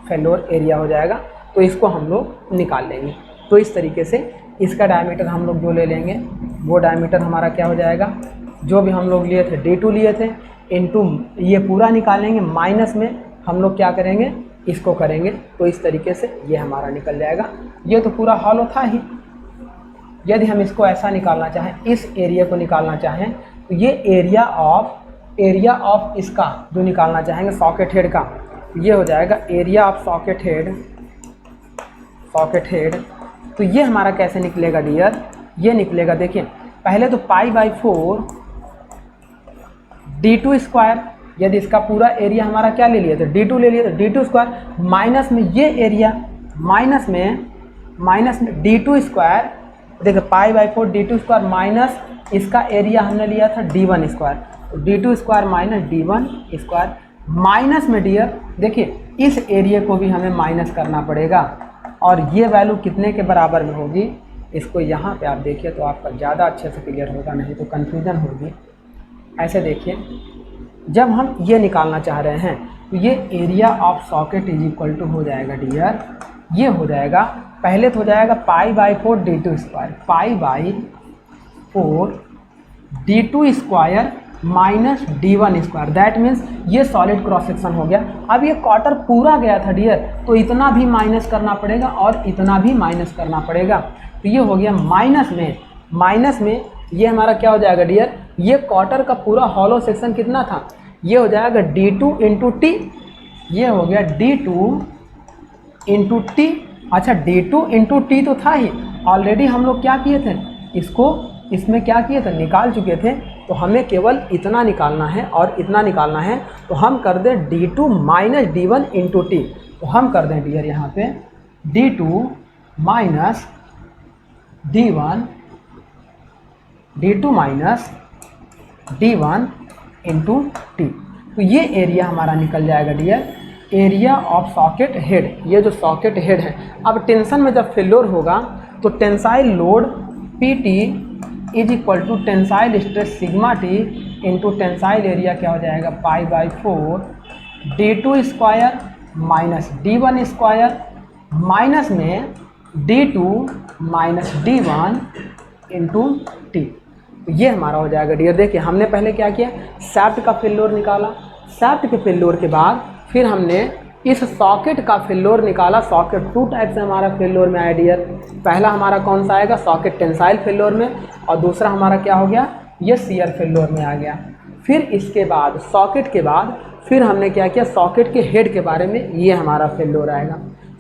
फेल्योर एरिया हो जाएगा। तो इसको हम लोग निकाल लेंगे। तो इस तरीके से इसका डायमीटर हम लोग जो ले लेंगे वो डायमीटर हमारा क्या हो जाएगा, जो भी हम लोग लिए थे D2 लिए थे इनटू ये पूरा निकालेंगे, माइनस में हम लोग क्या करेंगे, इसको करेंगे। तो इस तरीके से ये हमारा निकल जाएगा। ये तो पूरा हॉलो था ही। यदि हम इसको ऐसा निकालना चाहें, इस एरिया को निकालना चाहें, तो ये एरिया ऑफ इसका जो निकालना चाहेंगे सॉकेट हेड का, ये हो जाएगा एरिया ऑफ सॉकेट हेड। तो ये हमारा कैसे निकलेगा डियर, ये निकलेगा, देखिए पहले तो π/4 D2 स्क्वायर, यदि इसका पूरा एरिया हमारा क्या ले लिया था, D2 ले लिया था, D2 स्क्वायर माइनस में ये एरिया, माइनस में D2 स्क्वायर, देखिए π/4 D2 स्क्वायर माइनस इसका एरिया हमने लिया था D1 स्क्वायर, तो D2 square minus D1 square, minus में डियर देखिए इस एरिया को भी हमें माइनस करना पड़ेगा, और ये वैल्यू कितने के बराबर में होगी, इसको यहाँ पे आप देखिए तो आपका ज़्यादा अच्छे से क्लियर होगा, नहीं तो कन्फ्यूजन होगी। ऐसे देखिए, जब हम ये निकालना चाह रहे हैं तो ये area of socket is equal to हो जाएगा डियर, ये हो जाएगा, पहले तो हो जाएगा π/4 D2 square, π/4 D2 square minus D1 square, that means ये सॉलिड क्रॉस सेक्शन हो गया। अब ये क्वार्टर पूरा गया था डियर, तो इतना भी माइनस करना पड़ेगा और इतना भी माइनस करना पड़ेगा। तो ये हो गया माइनस में ये हमारा क्या हो जाएगा डियर, ये क्वार्टर का पूरा हॉलो सेक्शन कितना था, ये हो जाएगा D2 इंटू टी, ये हो गया D2 इंटू टी। अच्छा D2 इंटू टी तो था ही, ऑलरेडी हम लोग क्या किए थे, इसको इसमें क्या किए थे, निकाल चुके थे। तो हमें केवल इतना निकालना है और इतना निकालना है, तो हम कर दें D2 minus D1 into T. तो हम कर दें डियर यहाँ पे D2 minus D1 into T. तो ये एरिया हमारा निकल जाएगा dear, area of socket head. ये जो सॉकेट हेड है, अब टेंशन में जब फेल्योर होगा तो tensile load PT is equal to tensile stress sigma T into tensile area क्या हो जाएगा, π/4 D2 square minus D1 square, minus में D2 minus D1 into T. तो ये हमारा हो जाएगा डियर। देखिए हमने पहले क्या किया, शाफ्ट का फेल्योर निकाला, शाफ्ट के फेल्योर के बाद फिर हमने इस सॉकेट का फेल्योर निकाला। सॉकेट 2 टाइप से हमारा फेल्योर में आया डियर। पहला हमारा कौन सा आएगा, सॉकेट टेंसाइल फेल्योर में, और दूसरा हमारा क्या हो गया, ये शियर फेल्योर में आ गया। फिर इसके बाद सॉकेट के बाद फिर हमने क्या किया, सॉकेट के हेड के बारे में, ये हमारा फेल्योर आएगा।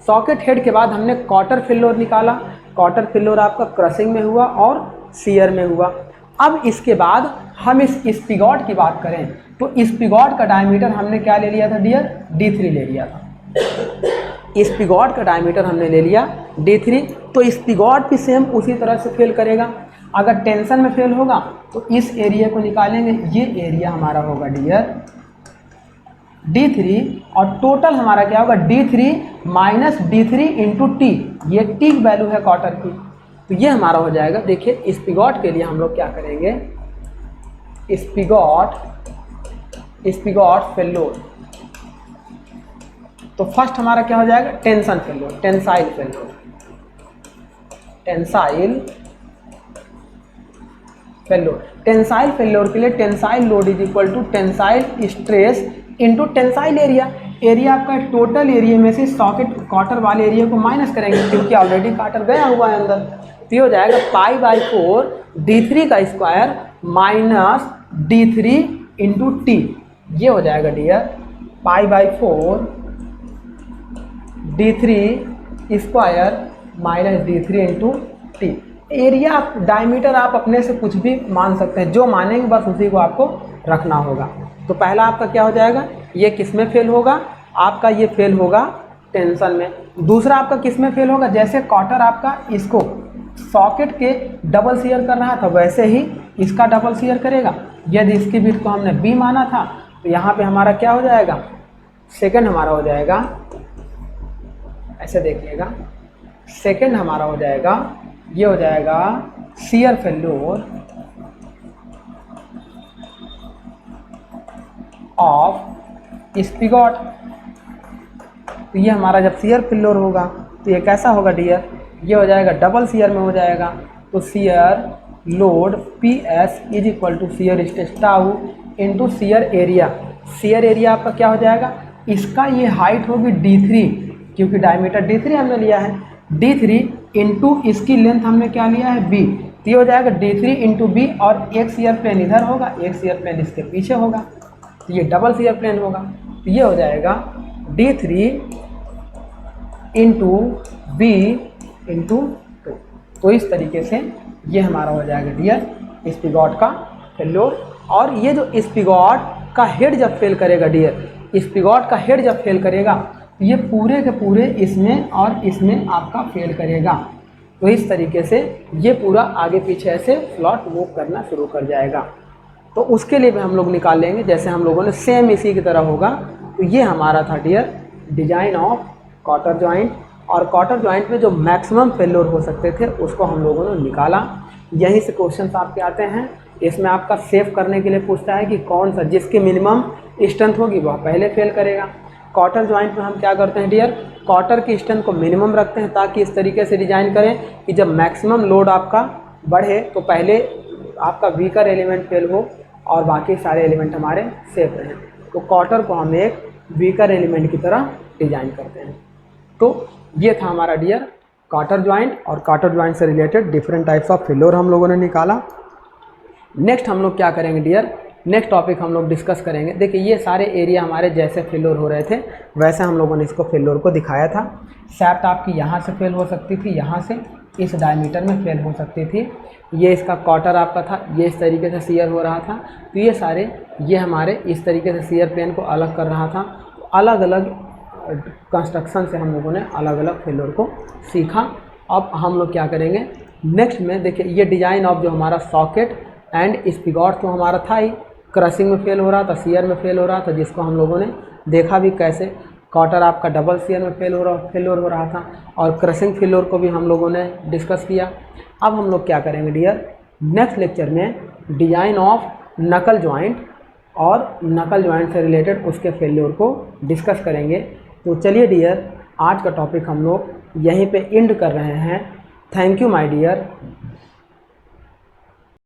सॉकेट हेड के बाद हमने क्वार्टर फेल्योर निकाला। क्वार्टर फेल्योर आपका क्रशिंग में हुआ और शियर में हुआ। अब इसके बाद हम इस स्पिगॉट की बात करें तो स्पिगॉट का डायमीटर हमने क्या ले लिया था डियर, D3 ले लिया था। स्पिगॉट का डायमीटर हमने ले लिया D3। तो स्पिगॉट भी सेम उसी तरह से फेल करेगा। अगर टेंशन में फेल होगा तो इस एरिया को निकालेंगे, ये एरिया हमारा होगा डियर D3, और टोटल हमारा क्या होगा D3 minus D3 into T, ये टी वैल्यू है क्वार्टर की। तो ये हमारा हो जाएगा। देखिए स्पिगॉट के लिए हम लोग क्या करेंगे, स्पिगॉट फेल्योर। तो फर्स्ट हमारा क्या हो जाएगा, टेंशन फेल्योर, टेंसाइल फेल्योर के लिए tensile load is equal to tensile stress into tensile area. Area आपका टोटल एरिया में से सॉकेट क्वार्टर वाले एरिया को माइनस करेंगे, क्योंकि ऑलरेडी क्वार्टर गया हुआ है अंदर। तो ये हो जाएगा π/4 D3 का square minus D3 into T. ये हो जाएगा dear π/4 D3 square minus D3 into t. Area आप डायमीटर आप अपने से कुछ भी मान सकते हैं, जो मानेंगे बस उसी को आपको रखना होगा। तो पहला आपका क्या हो जाएगा, ये किस में फेल होगा, आपका ये फेल होगा टेंशन में। दूसरा आपका किस में फेल होगा, जैसे क्वार्टर आपका इसको सॉकेट के डबल शियर कर रहा था वैसे ही इसका डबल शियर करेगा। यदि इसकी बिट को हमने B माना था तो यहाँ पे हमारा क्या हो जाएगा, सेकंड हमारा हो जाएगा, ऐसे देखिएगा, सेकंड हमारा हो जाएगा, ये हो जाएगा शियर फेल्योर ऑफ स्पिगॉट। तो ये हमारा जब शियर फेल्योर होगा तो ये कैसा होगा डियर, ये हो जाएगा डबल शियर में हो जाएगा। तो shear load P S is equal to shear stress tau into shear area. Shear area आपका क्या हो जाएगा, इसका ये हाइट होगी d3, क्योंकि डायमीटर d3 हमने लिया है, d3 इंटू इसकी लेंथ हमने क्या लिया है b। तो ये हो जाएगा d3 इंटू बी, और एक शियर प्लेन इधर होगा, एक शियर प्लेन इसके पीछे होगा, तो ये डबल शियर प्लेन होगा। तो ये हो जाएगा d3 इंटू बी इंटू 2। तो इस तरीके से ये हमारा हो जाएगा डियर स्पिगॉट का फेल्योर। और ये जो स्पिगॉट का हेड जब फेल करेगा डियर, स्पिगॉट का हेड जब फेल करेगा तो ये पूरे के पूरे इसमें और इसमें आपका फेल करेगा। तो इस तरीके से ये पूरा आगे पीछे ऐसे फ्लॉट मूव करना शुरू कर जाएगा। तो उसके लिए भी हम लोग निकाल लेंगे, जैसे हम लोगों ने सेम इसी की तरह होगा। तो ये हमारा था dear design of cotter joint, और क्वार्टर जॉइंट में जो मैक्सिमम फेल्योर हो सकते थे उसको हम लोगों ने निकाला। यहीं से क्वेश्चंस आपके आते हैं। इसमें आपका सेव करने के लिए पूछता है कि कौन सा जिसकी मिनिमम स्ट्रेंथ होगी वह पहले फेल करेगा। क्वार्टर जॉइंट में हम क्या करते हैं डियर, क्वार्टर की स्ट्रेंथ को मिनिमम रखते हैं ताकि इस तरीके से डिजाइन करें कि जब मैक्सिमम लोड आपका बढ़े तो पहले आपका वीकर एलिमेंट फेल हो और बाकी सारे एलिमेंट हमारे सेफ रहें। तो क्वार्टर को हम एक वीकर एलिमेंट की तरह डिजाइन करते हैं। तो ये था हमारा डियर क्वार्टर जॉइंट, और क्वार्टर जॉइंट से related different types of failure हम लोगों ने निकाला। नेक्स्ट हम लोग क्या करेंगे डियर, नेक्स्ट टॉपिक हम लोग डिस्कस करेंगे। देखिए ये सारे एरिया हमारे जैसे फेल्योर हो रहे थे वैसे हम लोगों ने इसको फेल्योर को दिखाया था। सैप्ट आपकी यहाँ से फेल हो सकती थी, यहाँ से इस डायमीटर में फेल हो सकती थी। ये इसका क्वार्टर आपका था, ये इस तरीके से शियर हो रहा था। तो ये सारे ये हमारे इस तरीके से शियर प्लेन को अलग कर रहा था। तो अलग अलग कंस्ट्रक्शन से हम लोगों ने अलग अलग फेल्योर को सीखा। अब हम लोग क्या करेंगे नेक्स्ट में, देखिए ये डिजाइन ऑफ जो हमारा सॉकेट एंड स्पिगॉट तो हमारा था ही, क्रशिंग में फेल हो रहा था, शियर में फेल हो रहा था, जिसको हम लोगों ने देखा भी कैसे क्वार्टर आपका डबल शियर में फेल्योर हो रहा था, और क्रशिंग फेल्योर को भी हम लोगों ने डिस्कस किया। अब हम लोग क्या करेंगे डियर, नेक्स्ट लेक्चर में डिजाइन ऑफ नकल जॉइंट और नकल जॉइंट से रिलेटेड उसके फेल्योर को डिस्कस करेंगे। तो चलिए डियर आज का टॉपिक हम लोग यहीं पे एंड कर रहे हैं। Thank you my dear.